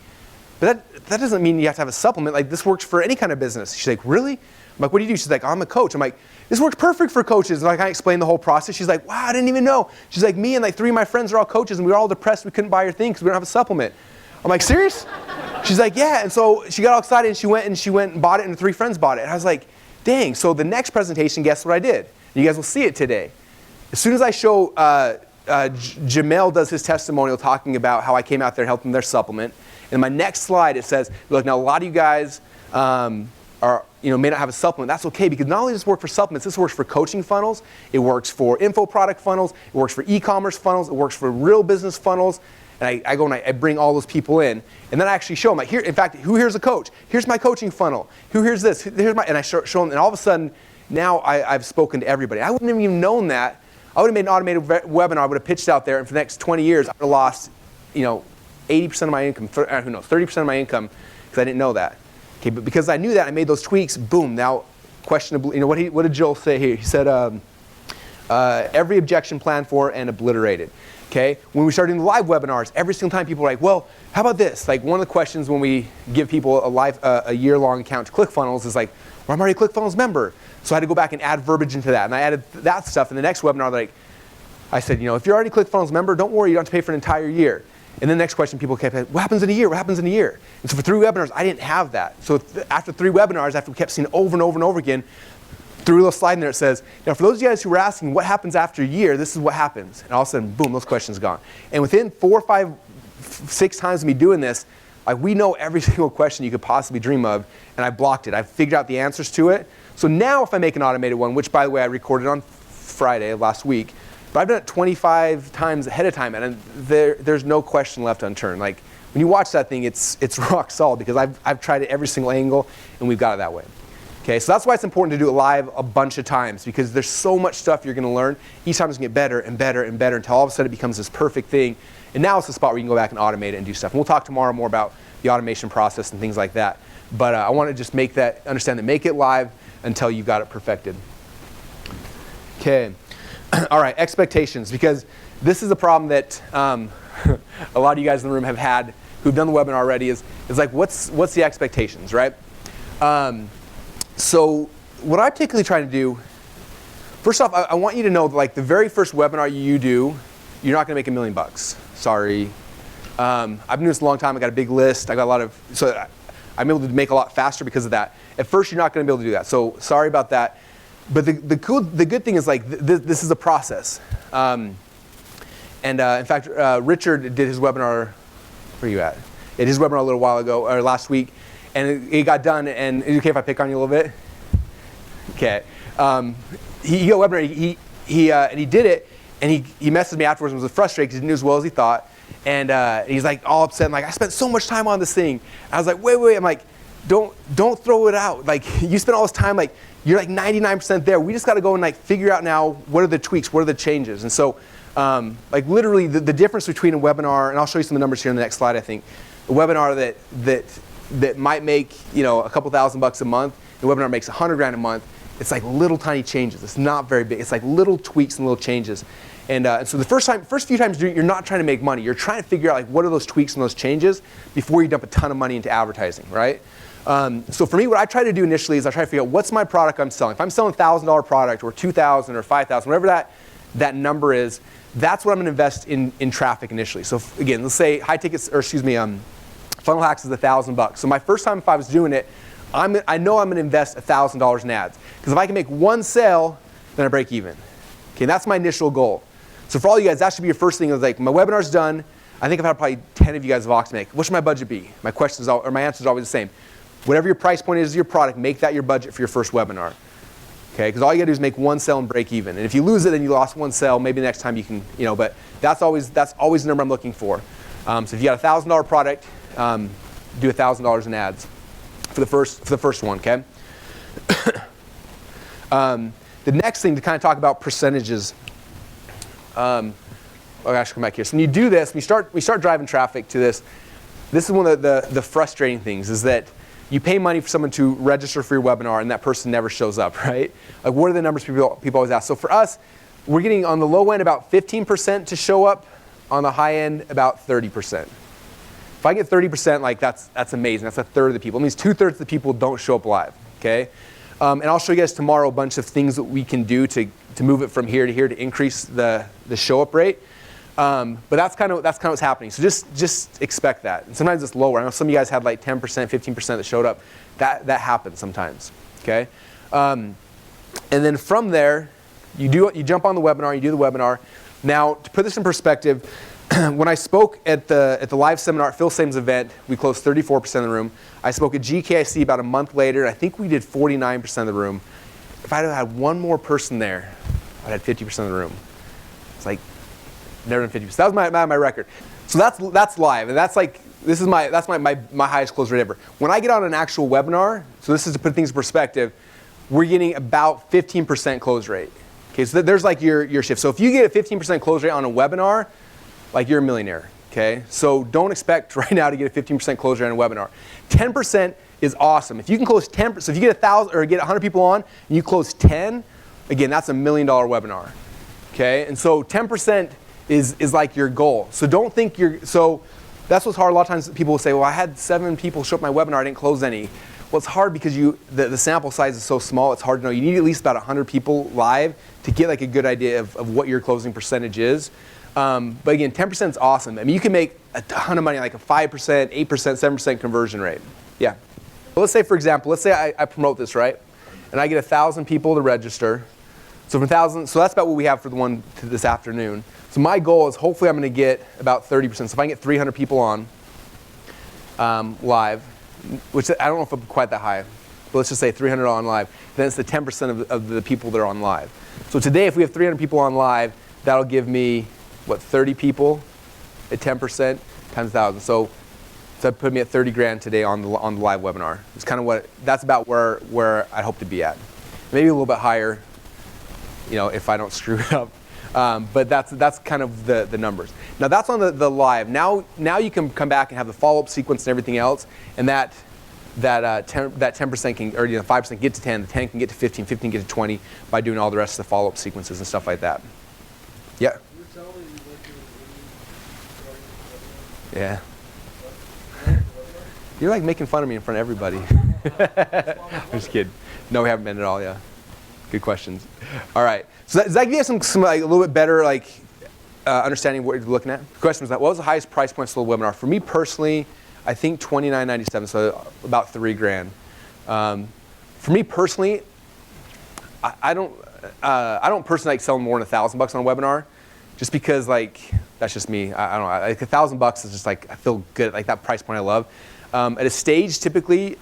"But that doesn't mean you have to have a supplement. Like this works for any kind of business." She's like, "Really?" I'm like, "What do you do?" She's like, "I'm a coach." I'm like, "This works perfect for coaches." And I kind of explained the whole process. She's like, "Wow, I didn't even know." She's like, "Me and like 3 of my friends are all coaches, and we were all depressed. We couldn't buy your thing because we don't have a supplement." I'm like, "Serious?" She's like, "Yeah." And so she got all excited, and she went and bought it, and 3 friends bought it. And I was like, "Dang!" So the next presentation, guess what I did? You guys will see it today. As soon as I show, Jamel does his testimonial talking about how I came out there and helped them their supplement. And my next slide, it says, "Look, now a lot of you guys may not have a supplement. That's okay because not only does this work for supplements, this works for coaching funnels, it works for info product funnels, it works for e-commerce funnels, it works for real business funnels." And I go and I bring all those people in, and then I actually show them. Like here, in fact, who here's a coach? Here's my coaching funnel. Who here's this? And I show them, and all of a sudden, now I've spoken to everybody. I wouldn't have even known that. I would have made an automated webinar. I would have pitched out there, and for the next 20 years, I would have lost, 80% of my income. Who knows? 30% of my income because I didn't know that. Okay, but because I knew that, I made those tweaks. Boom. Now, questionably, what did Joel say here? He said, every objection planned for and obliterated. Okay, when we started doing the live webinars, every single time people were like, well, how about this? Like one of the questions when we give people a year-long account to ClickFunnels is like, well, I'm already a ClickFunnels member. So I had to go back and add verbiage into that. And I added that stuff in the next webinar. Like, I said, if you're already a ClickFunnels member, don't worry, you don't have to pay for an entire year. And then the next question people kept asking, what happens in a year? What happens in a year? And so for 3 webinars, I didn't have that. So after 3 webinars, after we kept seeing it over and over and over again, threw a little slide in there that says, now for those of you guys who were asking what happens after a year, this is what happens. And all of a sudden, boom, those questions gone. And within 4, 5, 6 times of me doing this, like we know every single question you could possibly dream of, and I blocked it. I figured out the answers to it. So now if I make an automated one, which by the way I recorded on Friday last week, but I've done it 25 times ahead of time, and there's no question left unturned. Like when you watch that thing, it's rock solid because I've tried it every single angle, and we've got it that way. Okay, so that's why it's important to do it live a bunch of times because there's so much stuff you're going to learn. Each time it's going to get better and better and better until all of a sudden it becomes this perfect thing. And now it's the spot where you can go back and automate it and do stuff. And we'll talk tomorrow more about the automation process and things like that. But I want to just make it live until you've got it perfected. Okay, all right, expectations, because this is a problem that a lot of you guys in the room have had who've done the webinar already is like, what's the expectations, right? So what I'm typically trying to do, first off, I want you to know that like the very first webinar you do, you're not going to make $1 million. Sorry. I've been doing this a long time. I got a big list. I got a lot of, so I'm able to make a lot faster because of that. At first, you're not going to be able to do that. So sorry about that. But the good thing is like this is a process. In fact, Richard did his webinar. Where are you at? He did his webinar a little while ago or last week. And it got done, and is it okay if I pick on you a little bit? Okay. He got a webinar, and he did it, and he messaged me afterwards and was frustrated because he didn't do as well as he thought. And he's like all upset, and like, I spent so much time on this thing. I was like, wait. I'm like, don't throw it out. Like, you spent all this time, like, you're like 99% there. We just got to go and like figure out now what are the tweaks, what are the changes. And so, like literally the difference between a webinar, and I'll show you some of the numbers here in the next slide, I think. A webinar that might make a couple $1,000 a month, the webinar makes $100,000 a month. It's like little tiny changes. It's not very big. It's like little tweaks and little changes. And so the first few times you're not trying to make money. You're trying to figure out like what are those tweaks and those changes before you dump a ton of money into advertising, right? So for me, what I try to do initially is I try to figure out what's my product I'm selling. If I'm selling a $1,000 product or $2,000 or $5,000, whatever that number is, that's what I'm going to invest in traffic initially. So again, let's say Funnel Hacks is $1,000. So my first time if I was doing it, I know I'm going to invest $1,000 in ads. Because if I can make one sale, then I break even. Okay, that's my initial goal. So for all you guys, that should be your first thing. Is like, my webinar's done. I think I've had probably 10 of you guys have asked me, what should my budget be? My answer is always the same. Whatever your price point is your product, make that your budget for your first webinar. Okay, because all you got to do is make one sale and break even. And if you lose it and you lost one sale, maybe next time you can, but that's always the number I'm looking for. So if you got a $1,000 product, do $1,000 in ads for the first one, okay? The next thing to kind of talk about percentages. I should come back here. So when you do this, we start driving traffic to this. This is one of the frustrating things is that you pay money for someone to register for your webinar and that person never shows up, right? Like what are the numbers people always ask? So for us, we're getting on the low end about 15% to show up, on the high end about 30%. If I get 30%, like that's amazing. That's a third of the people. It means 2/3 of the people don't show up live, okay? And I'll show you guys tomorrow a bunch of things that we can do to move it from here to here to increase the show up rate. But that's kind of what's happening. So just expect that. And sometimes it's lower. I know some of you guys had like 10%, 15% that showed up. That happens sometimes, okay? And then from there, you jump on the webinar, you do the webinar. Now, to put this in perspective, when I spoke at the live seminar at Phil Same's event, we closed 34% of the room. I spoke at GKIC about a month later. I think we did 49% of the room. If I'd have had one more person there, I'd had 50% of the room. It's like never done 50%. That was my record. So that's live, and that's my highest close rate ever. When I get on an actual webinar, so this is to put things in perspective, we're getting about 15% close rate. Okay, so there's like your shift. So if you get a 15% close rate on a webinar, like you're a millionaire, okay? So don't expect right now to get a 15% close rate on a webinar. 10% is awesome. If you can close 10%, so if you get 1,000 or get 100 people on and you close 10, again, that's $1 million webinar, okay? And so 10% is like your goal. So don't think so that's what's hard. A lot of times people will say, well, I had 7 people show up my webinar, I didn't close any. Well, it's hard because the sample size is so small, it's hard to know. You need at least about 100 people live to get like a good idea of what your closing percentage is. But again, 10% is awesome. I mean, you can make a ton of money, like a 5%, 8%, 7% conversion rate. Yeah. Well, let's say, for example, let's say I promote this, right? And I get 1,000 people to register. So from 1,000, so that's about what we have for the one this afternoon. So my goal is hopefully I'm going to get about 30%. So if I can get 300 people on live, which I don't know if it'll be quite that high, but let's just say 300 on live, then it's the 10% of the people that are on live. So today, if we have 300 people on live, that'll give me, what, 30 people at 10% times 1,000. So that put me at 30 grand today on the live webinar. It's kind of that's about where I hope to be at. Maybe a little bit higher, if I don't screw it up. But that's kind of the numbers. Now that's on the live. Now you can come back and have the follow-up sequence and everything else, and that 10% can, or 5% get to 10, the 10 can get to 15, 15 get to 20 by doing all the rest of the follow-up sequences and stuff like that. Yeah. Yeah. You're like making fun of me in front of everybody. I'm just kidding. No, we haven't been at all. Yeah. Good questions. All right. So does that give you some like, a little bit better understanding of what you're looking at? The question was what was the highest price point for the webinar? For me personally, I think $29.97, so about 3 grand. For me personally, I don't personally like selling more than $1,000 on a webinar, just because that's just me. I don't know. Like $1,000 is just I feel good. Like that price point I love. At a stage, typically,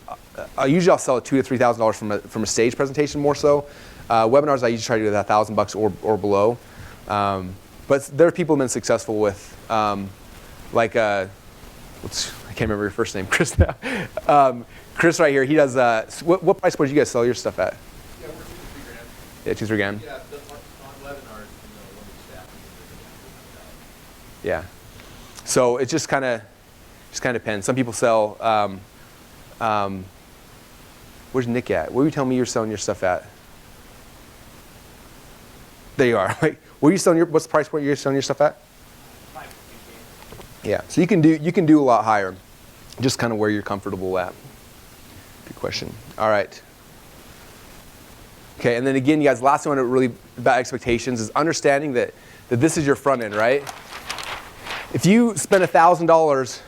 usually I'll sell at $2,000 to $3,000 from a stage presentation more so. Webinars I usually try to do at $1,000 or below. But there are people who've been successful with, I can't remember your first name, Chris now. Chris right here, he does, what price point do you guys sell your stuff at? Yeah, we're 2 to 3 grand. Yeah, 2 to 3 grand? Yeah, on webinars, when we staff Yeah. So it just kind of depends. Some people sell, where's Nick at? Where are you telling me you're selling your stuff at? There you are. What's the price point you're selling your stuff at? 5 to Yeah. So you can do a lot higher, just kind of where you're comfortable at. Good question. All right. Okay, and then again, you guys, last thing I want to really about expectations is understanding that this is your front end, right? If you spend $1,000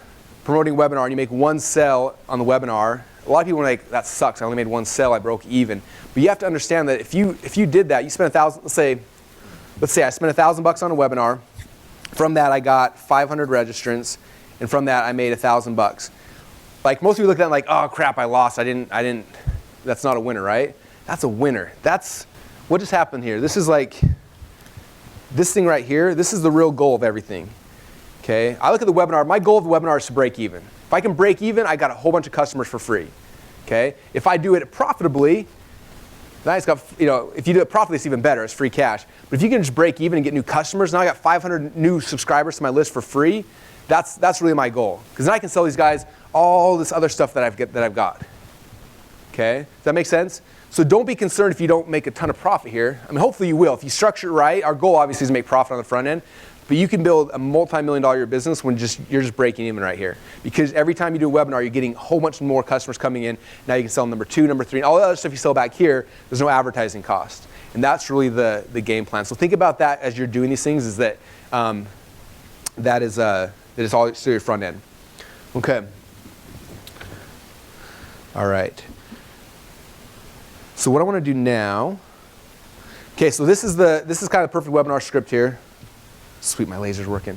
promoting a webinar and you make 1 sale on the webinar, a lot of people are like, that sucks. I only made 1 sale. I broke even. But you have to understand that if you did that, you spent $1,000. Let's say I spent $1,000 on a webinar. From that, I got 500 registrants, and from that, I made $1,000. Like most people look at it like, oh crap, I lost. I didn't. That's not a winner, right? That's a winner. That's what just happened here. This is like this thing right here. This is the real goal of everything. Okay. I look at the webinar. My goal of the webinar is to break even. If I can break even, I got a whole bunch of customers for free. Okay. If I do it profitably, then I just got, if you do it profitably, it's even better. It's free cash. But if you can just break even and get new customers, now I got 500 new subscribers to my list for free. That's really my goal. Because then I can sell these guys all this other stuff that I've got. Okay. Does that make sense? So don't be concerned if you don't make a ton of profit here. I mean, hopefully you will. If you structure it right, our goal obviously is to make profit on the front end. But you can build a multi-million-dollar business when you're just breaking even right here. Because every time you do a webinar, you're getting a whole bunch more customers coming in. Now you can sell number 2, number 3, and all the other stuff you sell back here, there's no advertising cost. And that's really the game plan. So think about that as you're doing these things, is that that is all through your front end. Okay. All right. So what I want to do now, okay, so this is kind of the perfect webinar script here. Sweet, my laser's working.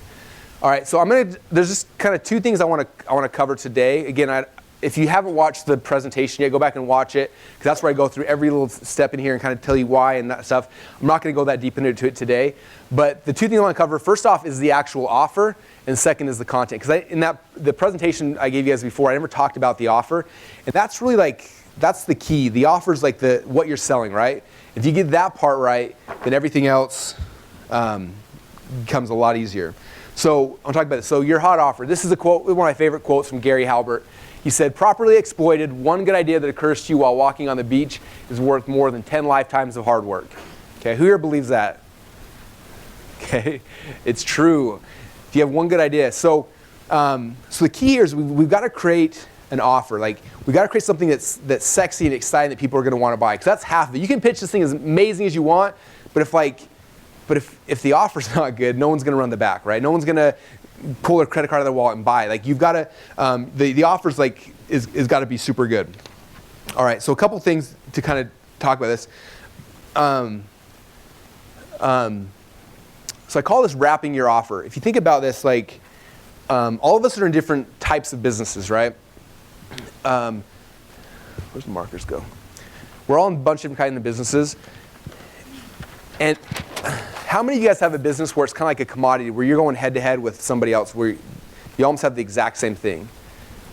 All right, so there's just kind of 2 things I want to cover today. Again, if you haven't watched the presentation yet, go back and watch it, because that's where I go through every little step in here and kind of tell you why and that stuff. I'm not going to go that deep into it today, but the 2 things I want to cover, first off, is the actual offer, and second is the content. Because in the presentation I gave you guys before, I never talked about the offer, and that's really that's the key. The offer is what you're selling, right? If you get that part right, then everything else becomes a lot easier. So I'm talking about this. So your hot offer. This is a quote, one of my favorite quotes from Gary Halbert. He said, "Properly exploited, one good idea that occurs to you while walking on the beach is worth more than 10 lifetimes of hard work." Okay, who here believes that? Okay, it's true. If you have one good idea, so the key here is we've got to create an offer. Like we've got to create something that's sexy and exciting that people are going to want to buy. Because that's half of it. You can pitch this thing as amazing as you want, but if the offer's not good, no one's going to run the back, right? No one's going to pull their credit card out of their wallet and buy. Like you've got to the offer's like is got to be super good. All right, so a couple things to kind of talk about this. So I call this wrapping your offer. If you think about this, like all of us are in different types of businesses, right? Where's the markers go? We're all in a bunch of different kinds of businesses. And how many of you guys have a business where it's kind of like a commodity, where you're going head to head with somebody else, where you almost have the exact same thing?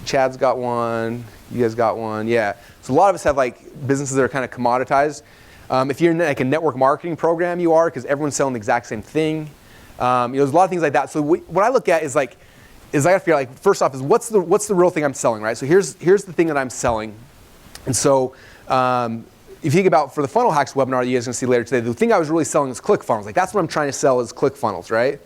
Chad's got one. You guys got one. Yeah. So a lot of us have like businesses that are kind of commoditized. If you're in like a network marketing program, you are, because everyone's selling the exact same thing. There's a lot of things like that. So what I look at is I got to figure out, like, first off, is what's the real thing I'm selling, right? So here's the thing that I'm selling. And so if you think about, for the Funnel Hacks webinar that you guys are going to see later today, the thing I was really selling is ClickFunnels. Like that's what I'm trying to sell is ClickFunnels, right?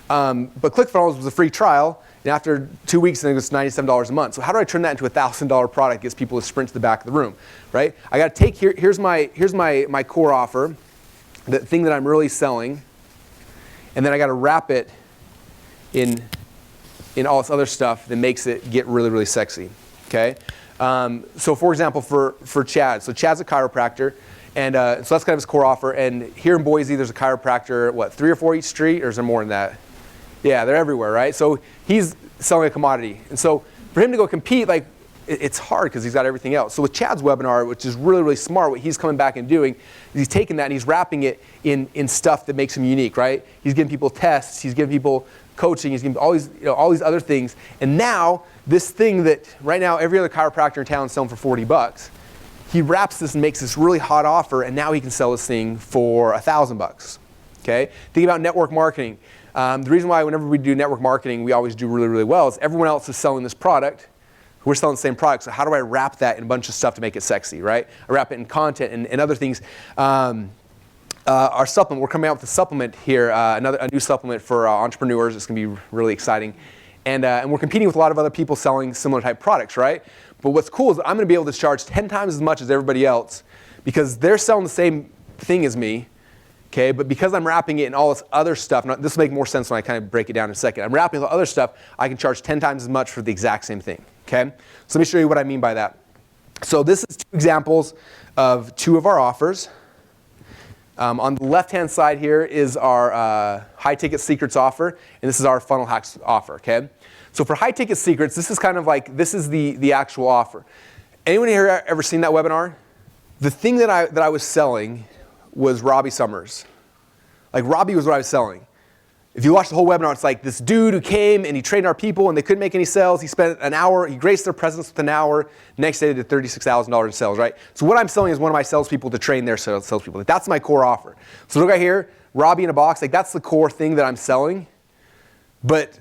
But ClickFunnels was a free trial. And after 2 weeks, I think it's $97 a month. So how do I turn that into a $1,000 product that gets people to sprint to the back of the room, right? I got to take here's my core offer, the thing that I'm really selling, and then I got to wrap it in all this other stuff that makes it get really, really sexy. Okay. So for example, for Chad, so Chad's a chiropractor, and so that's kind of his core offer. And here in Boise, there's a chiropractor, what, 3 or 4 each street, or is there more than that? Yeah, they're everywhere, right? So he's selling a commodity. And so for him to go compete, like, it's hard because he's got everything else. So with Chad's webinar, which is really, really smart, what he's coming back and doing is he's taking that and he's wrapping it in stuff that makes him unique, right? He's giving people tests, he's giving people coaching, he's giving all these other things. And now, this thing that right now every other chiropractor in town is selling for $40, he wraps this and makes this really hot offer, and now he can sell this thing for $1,000. Okay? Think about network marketing. The reason why whenever we do network marketing, we always do really, really well is everyone else is selling this product. We're selling the same product. So how do I wrap that in a bunch of stuff to make it sexy, right? I wrap it in content and other things. Our supplement, we're coming out with a supplement here, a new supplement for entrepreneurs. It's going to be really exciting. And we're competing with a lot of other people selling similar type products, right? But what's cool is I'm going to be able to charge 10 times as much as everybody else because they're selling the same thing as me. Okay, but because I'm wrapping it in all this other stuff, now this will make more sense when I kind of break it down in a second. I'm wrapping the other stuff, I can charge 10 times as much for the exact same thing. Okay, so let me show you what I mean by that. So this is 2 examples of 2 of our offers. On the left-hand side here is our high-ticket secrets offer, and this is our Funnel Hacks offer. Okay, so for high-ticket secrets, this is kind of like this is the actual offer. Anyone here ever seen that webinar? The thing that I was selling was Robbie Summers. Like Robbie was what I was selling. If you watch the whole webinar, it's like this dude who came and he trained our people and they couldn't make any sales. He spent an hour, he graced their presence with an hour. Next day they did $36,000 in sales, right? So what I'm selling is one of my salespeople to train their salespeople. Like that's my core offer. So look right here, Robbie in a box, like that's the core thing that I'm selling. But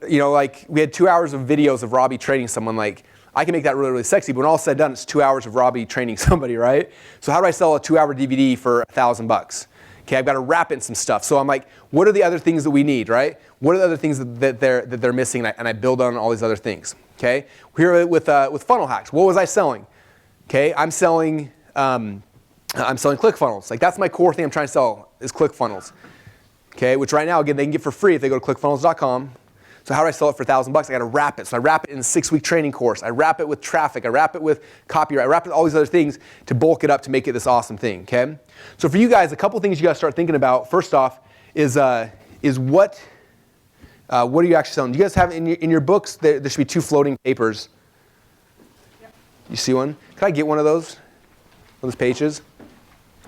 like we had 2 hours of videos of Robbie training someone. Like I can make that really, really sexy, but when all said and done, it's 2 hours of Robbie training somebody, right? So how do I sell a 2-hour DVD for $1,000? Okay, I've got to wrap it in some stuff. So I'm like, what are the other things that we need, right? What are the other things that they're missing? And I build on all these other things. Okay, here with Funnel Hacks, what was I selling? Okay, I'm selling ClickFunnels. Like that's my core thing I'm trying to sell is ClickFunnels. Okay, which right now again they can get for free if they go to clickfunnels.com. So how do I sell it for $1,000? I got to wrap it. So I wrap it in a 6-week training course. I wrap it with traffic. I wrap it with copyright. I wrap it with all these other things to bulk it up to make it this awesome thing. Okay. So for you guys, a couple things you got to start thinking about. First off, is what are you actually selling? Do you guys have in your books? There should be 2 floating papers. Yep. You see one? Can I get one of those pages,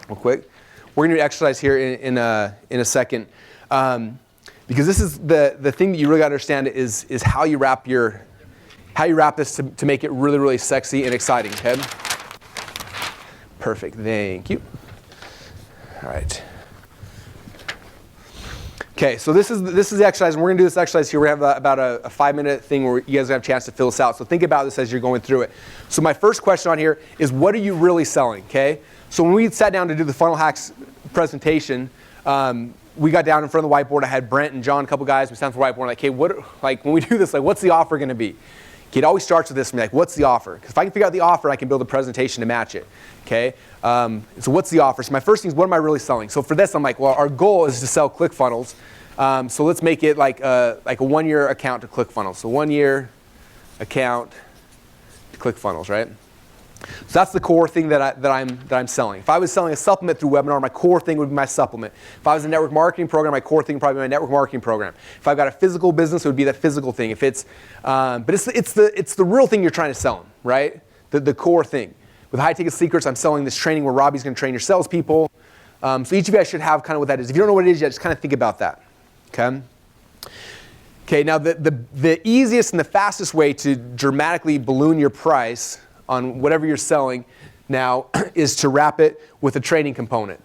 real quick? We're going to do an exercise here in a second. Because this is the thing that you really got to understand is how you wrap this to make it really, really sexy and exciting. Okay. Perfect. Thank you. All right. Okay. So this is the exercise, and we're gonna do this exercise here. We have about a 5-minute thing where you guys have a chance to fill this out. So think about this as you're going through it. So my first question on here is, what are you really selling? Okay. So when we sat down to do the Funnel Hacks presentation. we got down in front of the whiteboard. I had Brent and John, a couple guys. We sat for the whiteboard. Like, hey, when we do this, like, what's the offer going to be? Okay, it always starts with this. Like, what's the offer? Because if I can figure out the offer, I can build a presentation to match it. Okay. So what's the offer? So my first thing is, what am I really selling? So for this, I'm like, well, our goal is to sell ClickFunnels. So let's make it like a 1-year account to ClickFunnels. So 1-year account to ClickFunnels, right? So that's the core thing that I'm selling. If I was selling a supplement through webinar, my core thing would be my supplement. If I was a network marketing program, my core thing would probably be my network marketing program. If I've got a physical business, it would be that physical thing. If it's, but it's the real thing you're trying to sell them, right? The core thing. With High Ticket Secrets, I'm selling this training where Robbie's going to train your salespeople. So each of you guys should have kind of what that is. If you don't know what it is yet, just kind of think about that. Okay. Okay. Now the easiest and the fastest way to dramatically balloon your price on whatever you're selling now is to wrap it with a training component.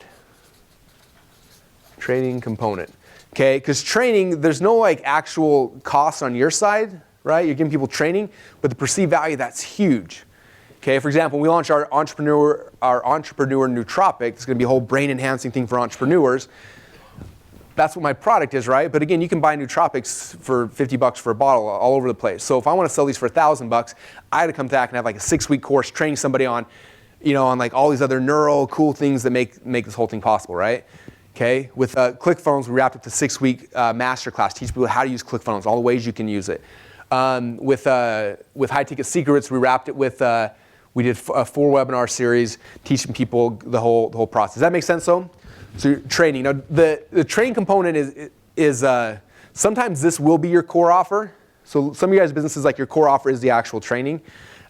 Training component. Okay, because training, there's no like actual cost on your side, right? You're giving people training, but the perceived value, that's huge. Okay, for example, when we launch our entrepreneur nootropic, it's going to be a whole brain enhancing thing for entrepreneurs. That's what my product is, right? But again, you can buy nootropics for $50 for a bottle all over the place. So if I want to sell these for $1,000, I had to come back and have like a 6-week course training somebody on, on like all these other neural cool things that make this whole thing possible, right? Okay. With ClickFunnels, we wrapped up the 6-week masterclass, teach people how to use ClickFunnels, all the ways you can use it. With High Ticket Secrets, we wrapped it with we did a 4-webinar series teaching people the whole process. Does that make sense, though? So training. Now the training component is sometimes this will be your core offer. So some of you guys' businesses, like your core offer is the actual training.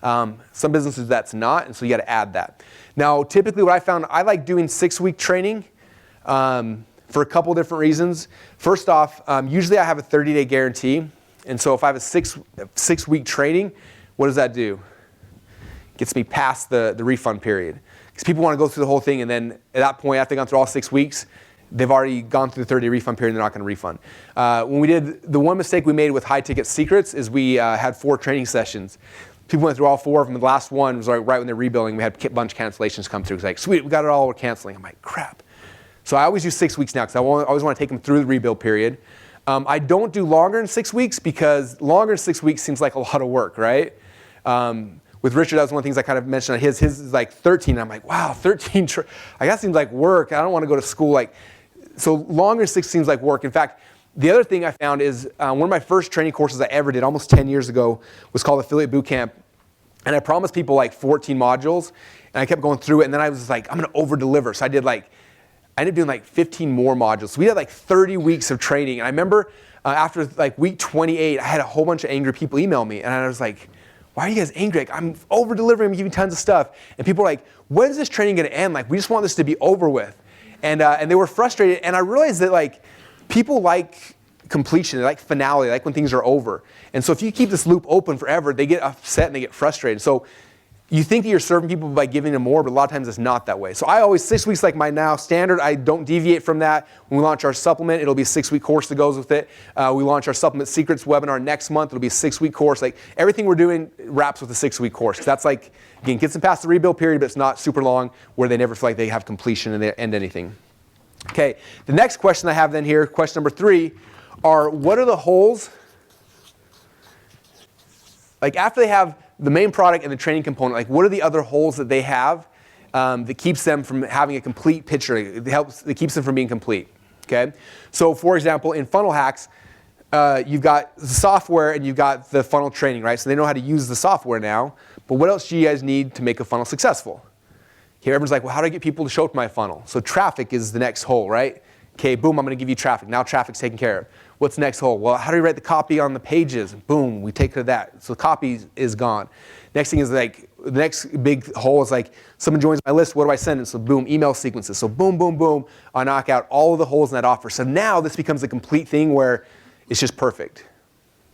Some businesses that's not, and so you got to add that. Now typically what I found, I like doing 6-week training for a couple different reasons. First off, usually I have a 30-day guarantee, and so if I have a 6-week training, what does that do? Gets me past the refund period. Because people want to go through the whole thing, and then at that point, after they've gone through all 6 weeks, they've already gone through the 30-day refund period, and they're not going to refund. When we did, the one mistake we made with High Ticket Secrets is we had 4 training sessions. People went through all 4 of them. The last one was like right when they're rebuilding. We had a bunch of cancellations come through. It's like, sweet, we got it all, we're canceling. I'm like, crap. So I always do 6 weeks now, because I always want to take them through the rebuild period. I don't do longer than 6 weeks, because longer than 6 weeks seems like a lot of work, right? With Richard, that was one of the things I kind of mentioned on his. His is like 13. I'm like, wow, 13. I guess seems like work. I don't want to go to school. So longer than 6 seems like work. In fact, the other thing I found is one of my first training courses I ever did, almost 10 years ago, was called Affiliate Bootcamp. And I promised people like 14 modules, and I kept going through it. And then I was like, I'm going to over deliver. So I ended up doing like 15 more modules. So we had like 30 weeks of training. And I remember after like week 28, I had a whole bunch of angry people email me, and I was like, why are you guys angry? Like, I'm over-delivering, I'm giving tons of stuff. And people are like, when is this training going to end? Like, we just want this to be over with. And they were frustrated. And I realized that, like, people like completion. They like finality. They like when things are over. And so if you keep this loop open forever, they get upset and they get frustrated. So you think that you're serving people by giving them more, but a lot of times it's not that way. So I always, 6 weeks like my now standard, I don't deviate from that. When we launch our supplement, it'll be a 6-week course that goes with it. We launch our Supplement Secrets webinar next month. It'll be a 6-week course. Like everything we're doing wraps with a 6-week course. That's like, again, gets them past the rebuild period, but it's not super long where they never feel like they have completion and they end anything. Okay, the next question I have then here, question number 3, are what are the holes? Like after they have the main product and the training component, like what are the other holes that they have that keeps them from having a complete picture? That keeps them from being complete. Okay. So for example, in Funnel Hacks, you've got the software and you've got the funnel training, right? So they know how to use the software now. But what else do you guys need to make a funnel successful? Okay, everyone's like, well, how do I get people to show up to my funnel? So traffic is the next hole, right? Okay, boom, I'm going to give you traffic. Now traffic's taken care of. What's the next hole? Well, how do you write the copy on the pages? Boom, we take care of that. So copy is gone. Next thing is like, the next big hole is like, someone joins my list, what do I send? And so boom, email sequences. So boom, boom, boom, I knock out all of the holes in that offer. So now this becomes a complete thing where it's just perfect.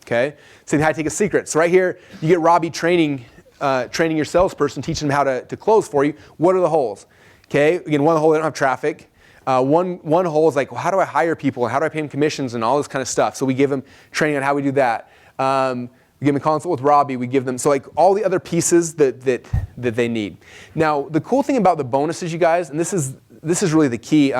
Okay? Same High Ticket Secrets. So right here, you get Robbie training your salesperson, teaching them how to close for you. What are the holes? Okay, again, one hole, they don't have traffic. One hole is like, well, how do I hire people and how do I pay them commissions and all this kind of stuff? So we give them training on how we do that. We give them a consult with Robbie. We give them, so like all the other pieces that they need. Now, the cool thing about the bonuses, you guys, and this is really the key.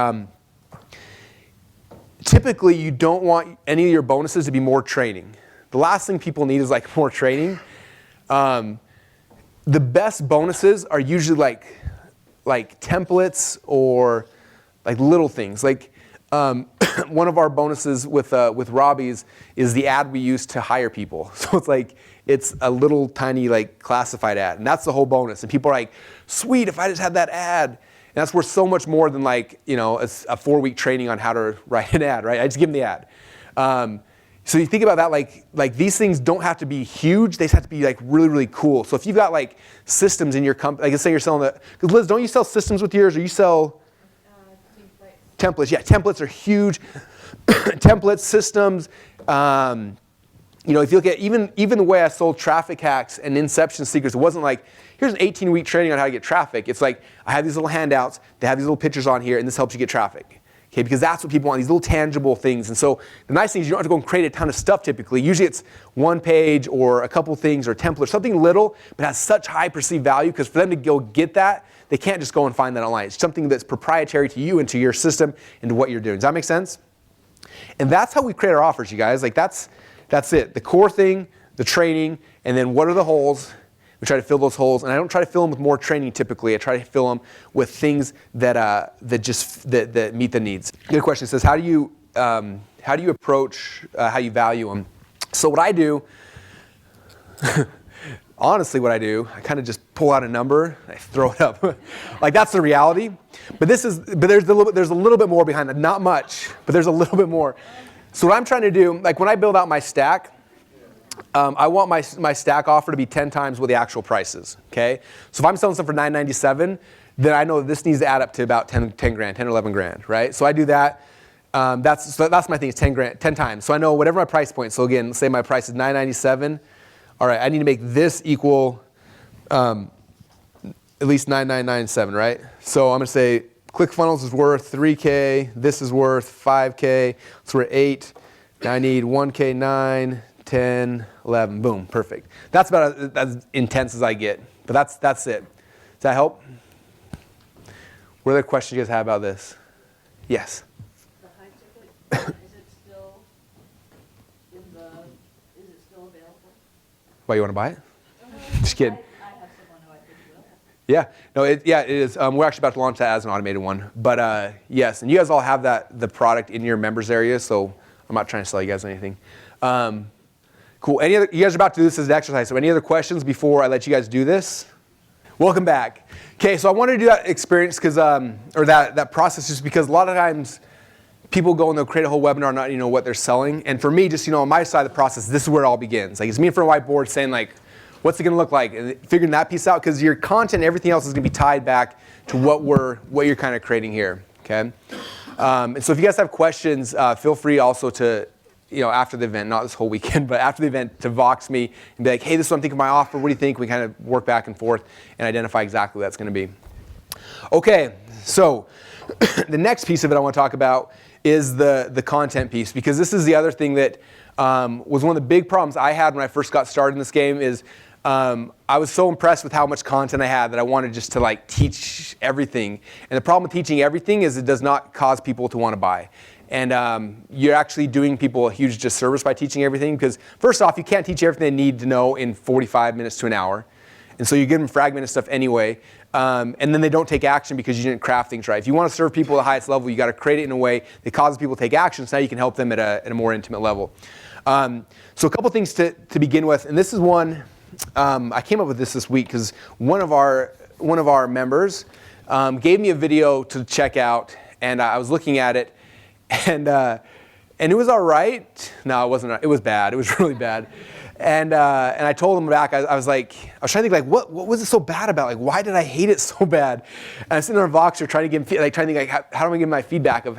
typically you don't want any of your bonuses to be more training. The last thing people need is like more training. The best bonuses are usually like templates or like little things. Like one of our bonuses with Robbie's is the ad we use to hire people. So it's a little tiny like classified ad, and that's the whole bonus. And people are like, sweet, if I just had that ad. And that's worth so much more than like, a 4-week training on how to write an ad, right? I just give them the ad. So you think about that, like these things don't have to be huge. They just have to be like really, really cool. So if you've got like systems in your company, like let's say you're selling because Liz, don't you sell systems with yours, or you sell templates? Yeah, templates are huge. Templates, systems. If you look at even the way I sold traffic hacks and inception secrets, it wasn't like, here's an 18-week training on how to get traffic. It's like, I have these little handouts, they have these little pictures on here, and this helps you get traffic. Okay, because that's what people want, these little tangible things. And so the nice thing is you don't have to go and create a ton of stuff typically. Usually it's one page or a couple things or templates, something little, but has such high perceived value, because for them to go get that, they can't just go and find that online. It's something that's proprietary to you and to your system and to what you're doing. Does that make sense? And that's how we create our offers, you guys. Like that's it. The core thing, the training, and then what are the holes? We try to fill those holes, and I don't try to fill them with more training typically. I try to fill them with things that meet the needs. Good question. It says, how do you approach how you value them? So what I do, honestly, I kind of just pull out a number, I throw it up. Like that's the reality. But there's a little bit more behind that. Not much, but there's a little bit more. So what I'm trying to do, like when I build out my stack, I want my stack offer to be 10 times what the actual price is, okay? So if I'm selling something for $9.97, then I know this needs to add up to about 10 grand, 10 or 11 grand, right? So I do that. That's my thing, is 10 times. So I know whatever my price point. So again, say my price is $9.97. All right, I need to make this equal at least $9.997, right? So I'm gonna say ClickFunnels is worth 3K. This is worth 5K. So we're at 8. Now I need 1K, 9. 10, 11, boom, perfect. That's about as intense as I get, but that's it. Does that help? What other questions you guys have about this? Yes? The high ticket, is it still available? Why, you want to buy it? Just kidding. I have someone who I think will. Yeah, no, it is. We're actually about to launch that as an automated one, but yes, and you guys all have the product in your members area, so I'm not trying to sell you guys anything. Cool. You guys are about to do this as an exercise, so any other questions before I let you guys do this? Welcome back. Okay, so I wanted to do that experience because, or that process, just because a lot of times people go and they'll create a whole webinar not know what they're selling. And for me, just on my side of the process, this is where it all begins. Like it's me in front of a whiteboard saying like, what's it going to look like, and figuring that piece out, because your content and everything else is going to be tied back to what you're kind of creating here. Okay. And so if you guys have questions, feel free also to, after the event, not this whole weekend, but after the event, to Vox me and be like, hey, this is what I'm thinking of my offer. What do you think? We kind of work back and forth and identify exactly what that's going to be. Okay, so the next piece of it I want to talk about is the content piece, because this is the other thing that was one of the big problems I had when I first got started in this game. Is I was so impressed with how much content I had that I wanted just to like teach everything. And the problem with teaching everything is it does not cause people to want to buy. And you're actually doing people a huge disservice by teaching everything, because first off, you can't teach everything they need to know in 45 minutes to an hour. And so you give them fragmented stuff anyway. And then they don't take action because you didn't craft things right. If you want to serve people at the highest level, you got to create it in a way that causes people to take action, so now you can help them at a more intimate level. So a couple things to begin with, and this is one, I came up with this week because one of our members gave me a video to check out, and I was looking at it, and it was all right. No, it wasn't. It was bad. It was really bad. And I told him back. I was trying to think like, what was it so bad about? Like, why did I hate it so bad? And I'm sitting there on Voxer trying to give him, trying to think like, how do I give him my feedback of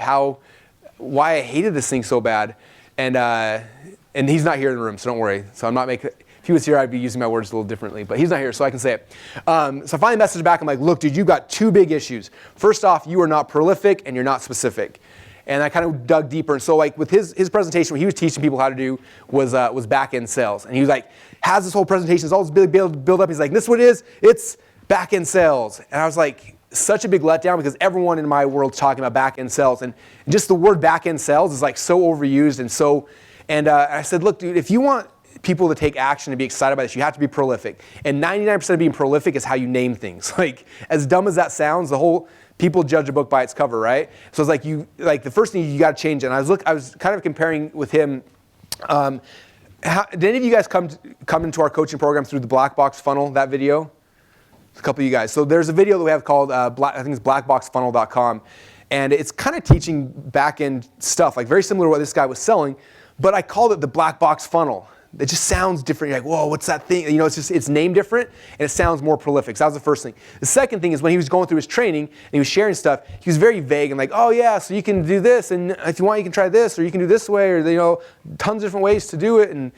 why I hated this thing so bad? And he's not here in the room, so don't worry. So I'm not making. If he was here, I'd be using my words a little differently, but he's not here, so I can say it. So I finally messaged back. I'm like, look, dude, you got two big issues. First off, you are not prolific and you're not specific. And I kind of dug deeper. And so like with his presentation, what he was teaching people how to do was back-end sales. And he was like, has this whole presentation, it's all this build up. He's like, this is what it is, it's back-end sales. And I was like, such a big letdown because everyone in my world's talking about back-end sales, and just the word back-end sales is like so overused and so. And I said, look, dude, if you want people to take action and be excited about this, you have to be prolific. And 99% of being prolific is how you name things. Like, as dumb as that sounds, people judge a book by its cover, right? So it's like the first thing you got to change. And I was kind of comparing with him. Did any of you guys come into our coaching program through the Black Box Funnel? That video. A couple of you guys. So there's a video that we have called, I think it's blackboxfunnel.com. And it's kind of teaching back-end stuff, like very similar to what this guy was selling, but I called it the Black Box Funnel. It just sounds different. You're like, whoa, what's that thing? You know, it's named different, and it sounds more prolific. So that was the first thing. The second thing is when he was going through his training and he was sharing stuff, he was very vague and like, oh yeah, so you can do this, and if you want, you can try this, or you can do this way, or tons of different ways to do it. And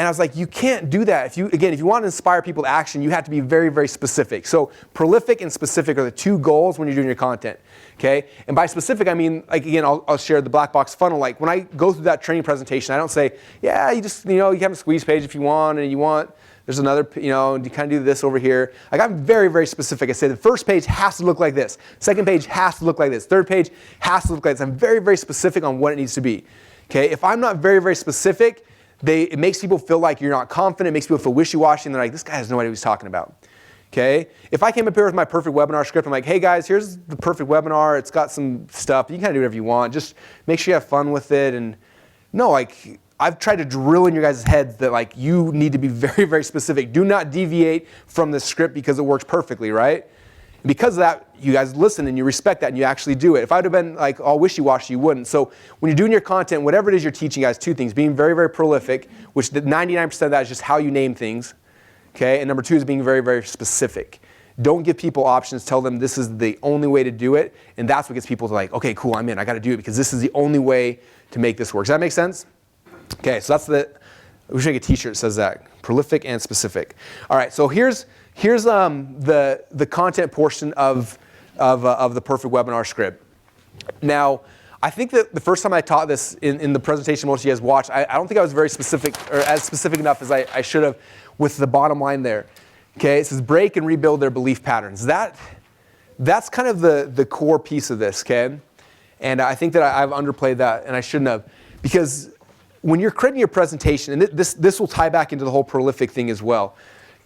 I was like, you can't do that. If you want to inspire people to action, you have to be very, very specific. So prolific and specific are the two goals when you're doing your content. Okay? And by specific, I mean, like, again, I'll share the Black Box Funnel. Like, when I go through that training presentation, I don't say, yeah, you just, you have a squeeze page if you want, and there's another, you kind of do this over here. Like, I'm very, very specific. I say the first page has to look like this. Second page has to look like this. Third page has to look like this. I'm very, very specific on what it needs to be. Okay? If I'm not very, very specific, it makes people feel like you're not confident. It makes people feel wishy-washy, and they're like, this guy has no idea what he's talking about. Okay? If I came up here with my perfect webinar script, I'm like, hey guys, here's the perfect webinar. It's got some stuff. You can kind of do whatever you want. Just make sure you have fun with it. And no, like, I've tried to drill in your guys' heads that like you need to be very, very specific. Do not deviate from the script because it works perfectly, right? And because of that, you guys listen and you respect that and you actually do it. If I would have been like all wishy-washy, you wouldn't. So when you're doing your content, whatever it is you're teaching, guys, two things: being very, very prolific, which 99% of that is just how you name things. Okay, and number two is being very, very specific. Don't give people options. Tell them this is the only way to do it, and that's what gets people to like, okay, cool, I'm in. I got to do it because this is the only way to make this work. Does that make sense? Okay, so we should make a T-shirt that says that: prolific and specific. All right, so here's the content portion of the perfect webinar script. Now, I think that the first time I taught this in the presentation most of you guys watched, I don't think I was very specific or as specific enough as I should have with the bottom line there. Okay, it says break and rebuild their belief patterns. That's kind of the core piece of this, okay? And I think that I've underplayed that, and I shouldn't have. Because when you're creating your presentation, and this will tie back into the whole prolific thing as well,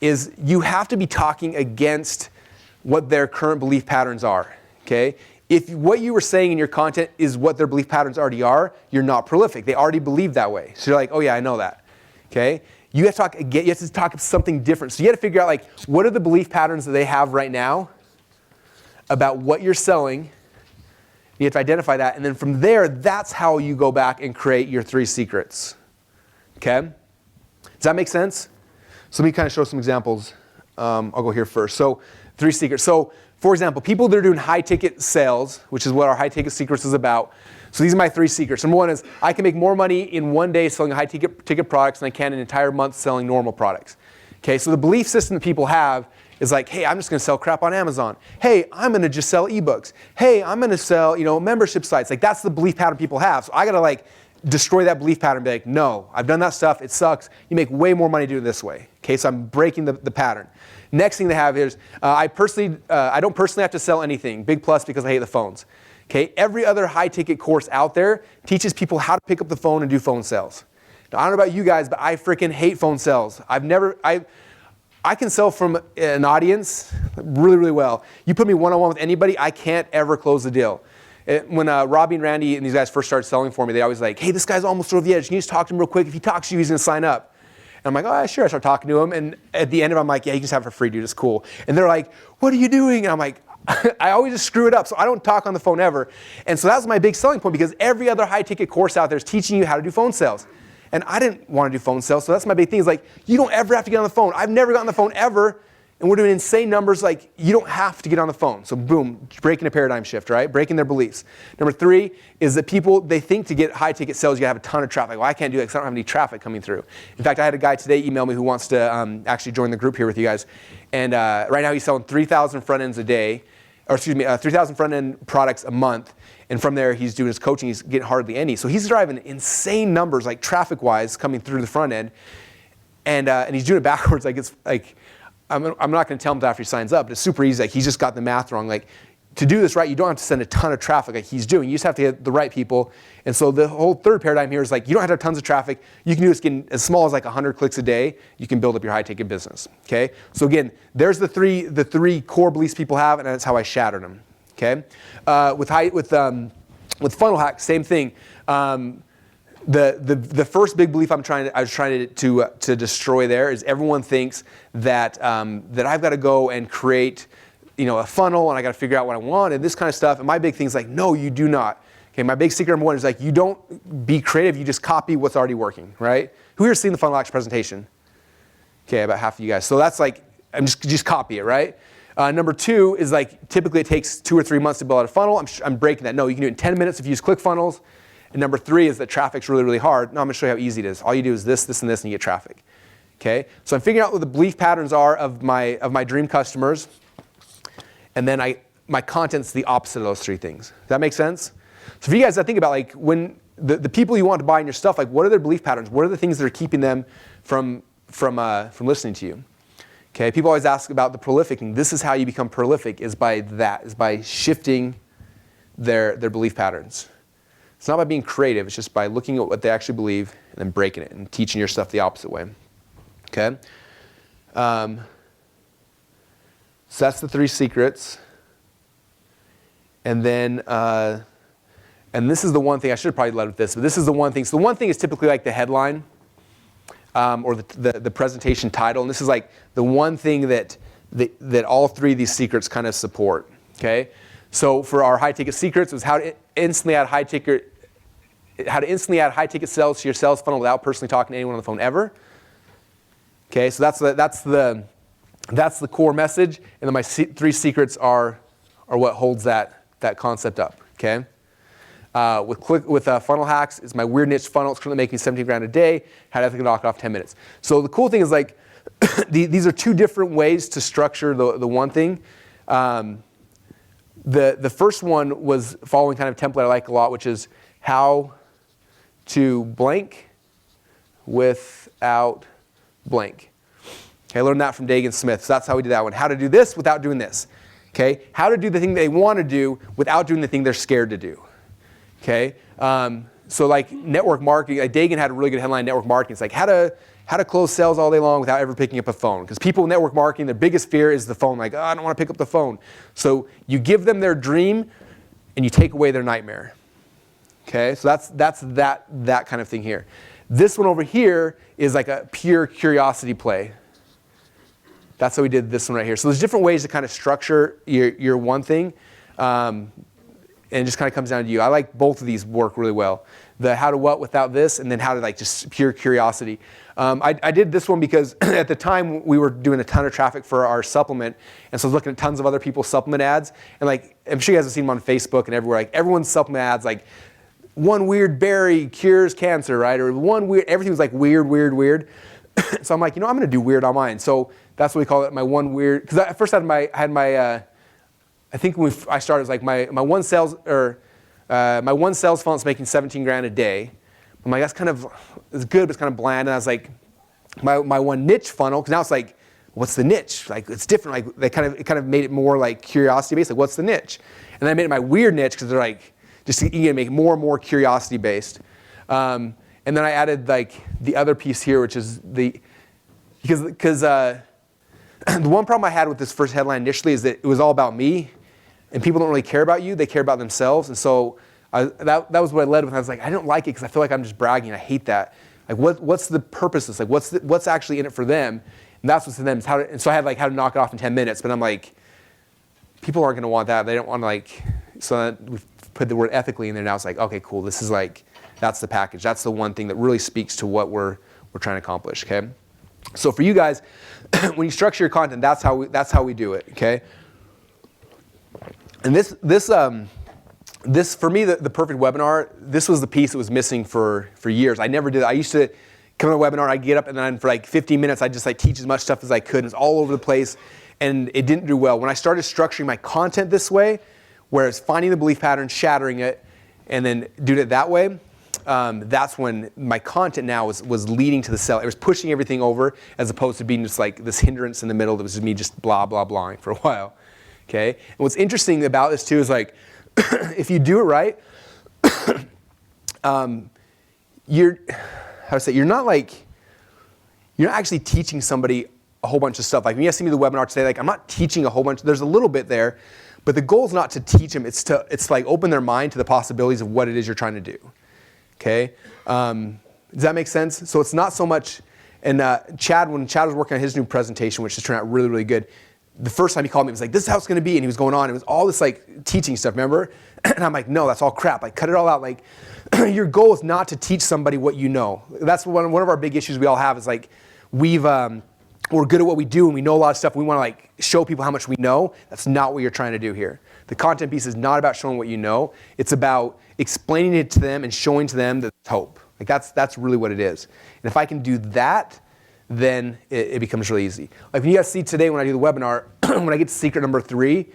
is you have to be talking against what their current belief patterns are, okay? If what you were saying in your content is what their belief patterns already are, you're not prolific. They already believe that way. So you're like, oh yeah, I know that, okay? You have to talk something different. So you have to figure out like, what are the belief patterns that they have right now about what you're selling. You have to identify that, and then from there, that's how you go back and create your 3 secrets, okay? Does that make sense? So let me kind of show some examples. I'll go here first. So 3 secrets. So for example, people that are doing high ticket sales, which is what our high ticket secrets is about. So these are my 3 secrets. Number 1 is I can make more money in one day selling high ticket products than I can an entire month selling normal products. Okay, so the belief system that people have is like, hey, I'm just going to sell crap on Amazon. Hey, I'm going to just sell ebooks. Hey, I'm going to sell, membership sites. Like, that's the belief pattern people have. So I got to like destroy that belief pattern and be like, no, I've done that stuff. It sucks. You make way more money doing it this way. Okay, so I'm breaking the pattern. Next thing they have is I don't personally have to sell anything. Big plus because I hate the phones. Okay, every other high ticket course out there teaches people how to pick up the phone and do phone sales. Now, I don't know about you guys, but I freaking hate phone sales. I can sell from an audience really, really well. You put me one-on-one with anybody, I can't ever close the deal. When Robbie and Randy and these guys first started selling for me, they always like, hey, this guy's almost over the edge. Can you just talk to him real quick? If he talks to you, he's going to sign up. And I'm like, oh, yeah, sure. I start talking to him. And at the end of it, I'm like, yeah, you can just have it for free, dude. It's cool. And they're like, what are you doing? And I'm like, I always just screw it up. So I don't talk on the phone ever. And so that was my big selling point because every other high ticket course out there is teaching you how to do phone sales. And I didn't want to do phone sales, so that's my big thing is like, you don't ever have to get on the phone. I've never gotten on the phone ever, and we're doing insane numbers like, you don't have to get on the phone. So boom, breaking a paradigm shift, right? Breaking their beliefs. Number 3 is that people, they think to get high ticket sales, you gotta have a ton of traffic. Well, I can't do that because I don't have any traffic coming through. In fact, I had a guy today email me who wants to actually join the group here with you guys. And right now he's selling 3,000 front ends a day, 3,000 front end products a month. And from there, he's doing his coaching. He's getting hardly any. So he's driving insane numbers, like traffic-wise, coming through the front end. And he's doing it backwards. Like, it's like, I'm not going to tell him that after he signs up, but it's super easy. Like, he's just got the math wrong. Like, to do this right, you don't have to send a ton of traffic like he's doing. You just have to get the right people. And so the whole third paradigm here is like, you don't have to have tons of traffic. You can do this getting as small as like 100 clicks a day. You can build up your high-ticket business. Okay. So again, there's the three core beliefs people have, and that's how I shattered them. Okay. With funnel hack, same thing. The first big belief I was trying to destroy there is everyone thinks that that I've got to go and create, a funnel, and I got to figure out what I want and this kind of stuff. And my big thing is like, no, you do not. Okay, my big secret number one is like, you don't be creative. You just copy what's already working, right? Who here has seen the funnel hacks presentation? Okay, about half of you guys. So that's like, I'm just copy it, right? Number two is like, typically it takes 2 or 3 months to build out a funnel. I'm breaking that. No, you can do it in 10 minutes if you use ClickFunnels. And number three is that traffic's really, really hard. No, I'm gonna show you how easy it is. All you do is this, this, and this, and you get traffic. Okay? So I'm figuring out what the belief patterns are of my dream customers. And then my content's the opposite of those three things. Does that make sense? So for you guys, I think about like when the people you want to buy in your stuff, like what are their belief patterns? What are the things that are keeping them from listening to you? Okay, people always ask about the prolific, and this is how you become prolific, is by shifting their belief patterns. It's not by being creative, it's just by looking at what they actually believe and then breaking it and teaching your stuff the opposite way. Okay? So that's the 3 secrets. And then, and this is the one thing, I should have probably led with this, but this is the one thing. So the one thing is typically like the headline or the presentation title. And this is like the one thing that all 3 of these secrets kind of support. Okay? So for our high ticket secrets, it was how to instantly add high ticket sales to your sales funnel without personally talking to anyone on the phone ever. Okay, so that's the core message, and then my 3 secrets are what holds that concept up. Okay, with funnel hacks, it's my weird niche funnel. It's currently making 17 grand a day. How to knock it off 10 minutes. So the cool thing is like these are 2 different ways to structure the one thing. The first one was following kind of template I like a lot, which is how to blank without blank. Okay, I learned that from Dagan Smith. So that's how we did that one. How to do this without doing this. Okay, how to do the thing they want to do without doing the thing they're scared to do. Okay, so like network marketing, like Dagan had a really good headline, network marketing. It's like how to close sales all day long without ever picking up a phone. Because people in network marketing, their biggest fear is the phone. Like, oh, I don't want to pick up the phone. So you give them their dream and you take away their nightmare. Okay, so that's that kind of thing here. This one over here is like a pure curiosity play. That's how we did this one right here. So there's different ways to kind of structure your one thing. And it just kind of comes down to you. I like both of these work really well. The how to what without this, and then how to like just pure curiosity. I did this one because at the time we were doing a ton of traffic for our supplement, and so I was looking at tons of other people's supplement ads, and like I'm sure you guys have seen them on Facebook and everywhere. Like everyone's supplement ads, like one weird berry cures cancer, right? Or everything was like weird. So I'm like, I'm going to do weird on mine. So that's what we call it, my one weird. Because at first I had my I think when I started, it was like my one sales funnel's making 17 grand a day. I'm like, that's kind of, it's good, but it's kind of bland. And I was like, my one niche funnel, because now it's like, what's the niche? Like, it's different. Like, it kind of made it more like curiosity based. Like, what's the niche? And then I made it my weird niche because they're like, just you can make more and more curiosity based. And then I added like the other piece here, which is because the one problem I had with this first headline initially is that it was all about me, and people don't really care about you; they care about themselves. And so that was what I led with. I was like, I don't like it because I feel like I'm just bragging. I hate that. Like, what's the purpose of this? Like, what's actually in it for them? And that's what's in them. And so I had like how to knock it off in 10 minutes. But I'm like, people aren't going to want that. They don't want to like. So we've put the word ethically in there. Now it's like, okay, cool. This is like, that's the package. That's the one thing that really speaks to what we're trying to accomplish. Okay. So for you guys, when you structure your content, that's how we do it. Okay. And this for me, the perfect webinar, this was the piece that was missing for years. I never did it. I used to come to a webinar, I'd get up, and then for like 15 minutes, I'd just like teach as much stuff as I could. And it's all over the place, and it didn't do well. When I started structuring my content this way, where it's finding the belief pattern, shattering it, and then doing it that way, that's when my content now was leading to the sell. It was pushing everything over as opposed to being just like this hindrance in the middle that was just me just blah, blah, blahing for a while. Okay? And what's interesting about this too is like, if you do it right, you're not actually teaching somebody a whole bunch of stuff. Like when you guys see me the webinar today, like I'm not teaching a whole bunch, there's a little bit there, but the goal is not to teach them, it's to like open their mind to the possibilities of what it is you're trying to do. Okay? Does that make sense? So it's not so much, and Chad, when Chad was working on his new presentation, which has turned out really, really good, the first time he called me, he was like, this is how it's gonna be, and he was going on, it was all this like teaching stuff, remember? And I'm like, no, that's all crap, like cut it all out. Like your goal is not to teach somebody what you know. That's one of our big issues we all have is like, we're good at what we do and we know a lot of stuff. We want to like show people how much we know. That's not what you're trying to do here. The content piece is not about showing what you know. It's about explaining it to them and showing to them that there's hope. Like that's really what it is. And if I can do that, then it becomes really easy. Like when you guys see today when I do the webinar, when I get to secret number 3,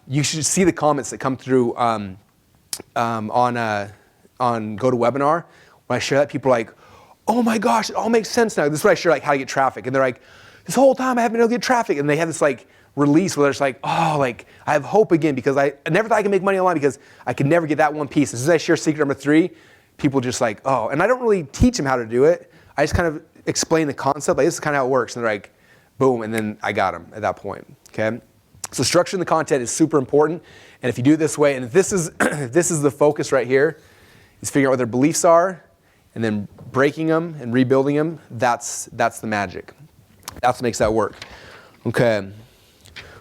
you should see the comments that come through on GoToWebinar. When I share that, people are like, oh my gosh, it all makes sense now. This is what I share, like how to get traffic. And they're like, this whole time I haven't been able to get traffic. And they have this like release where they're just like, oh, like I have hope again because I never thought I could make money online because I could never get that one piece. As soon as I share secret number 3, people just like, oh. And I don't really teach them how to do it. I just kind of explain the concept. Like this is kind of how it works. And they're like, boom. And then I got them at that point, okay? So structuring the content is super important. And if you do it this way, and if this is the focus right here, is figuring out what their beliefs are, and then breaking them and rebuilding them, that's the magic. That's what makes that work. Okay.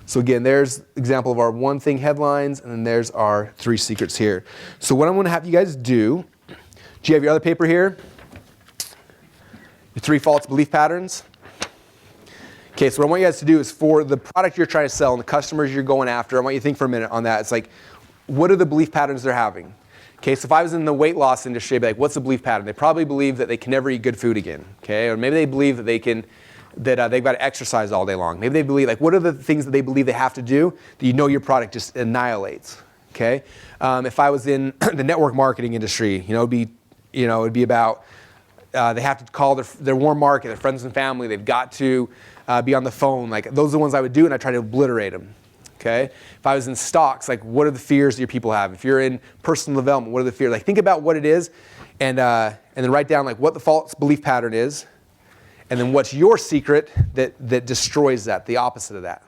So again, there's example of our one thing headlines, and then there's our 3 secrets here. So what I'm going to have you guys do you have your other paper here? Your 3 false belief patterns. Okay, so what I want you guys to do is for the product you're trying to sell and the customers you're going after, I want you to think for a minute on that. It's like, what are the belief patterns they're having? Okay, so if I was in the weight loss industry, I'd be like, what's the belief pattern? They probably believe that they can never eat good food again, okay? Or maybe they believe that they've got to exercise all day long. Maybe they believe, like, what are the things that they believe they have to do that you know your product just annihilates, okay? If I was in the network marketing industry, it'd be about they have to call their warm market, their friends and family. They've got to be on the phone. Like those are the ones I would do, and I try to obliterate them. Okay. If I was in stocks, like what are the fears that your people have? If you're in personal development, what are the fears? Like think about what it is, and then write down like what the false belief pattern is, and then what's your secret that destroys that, the opposite of that.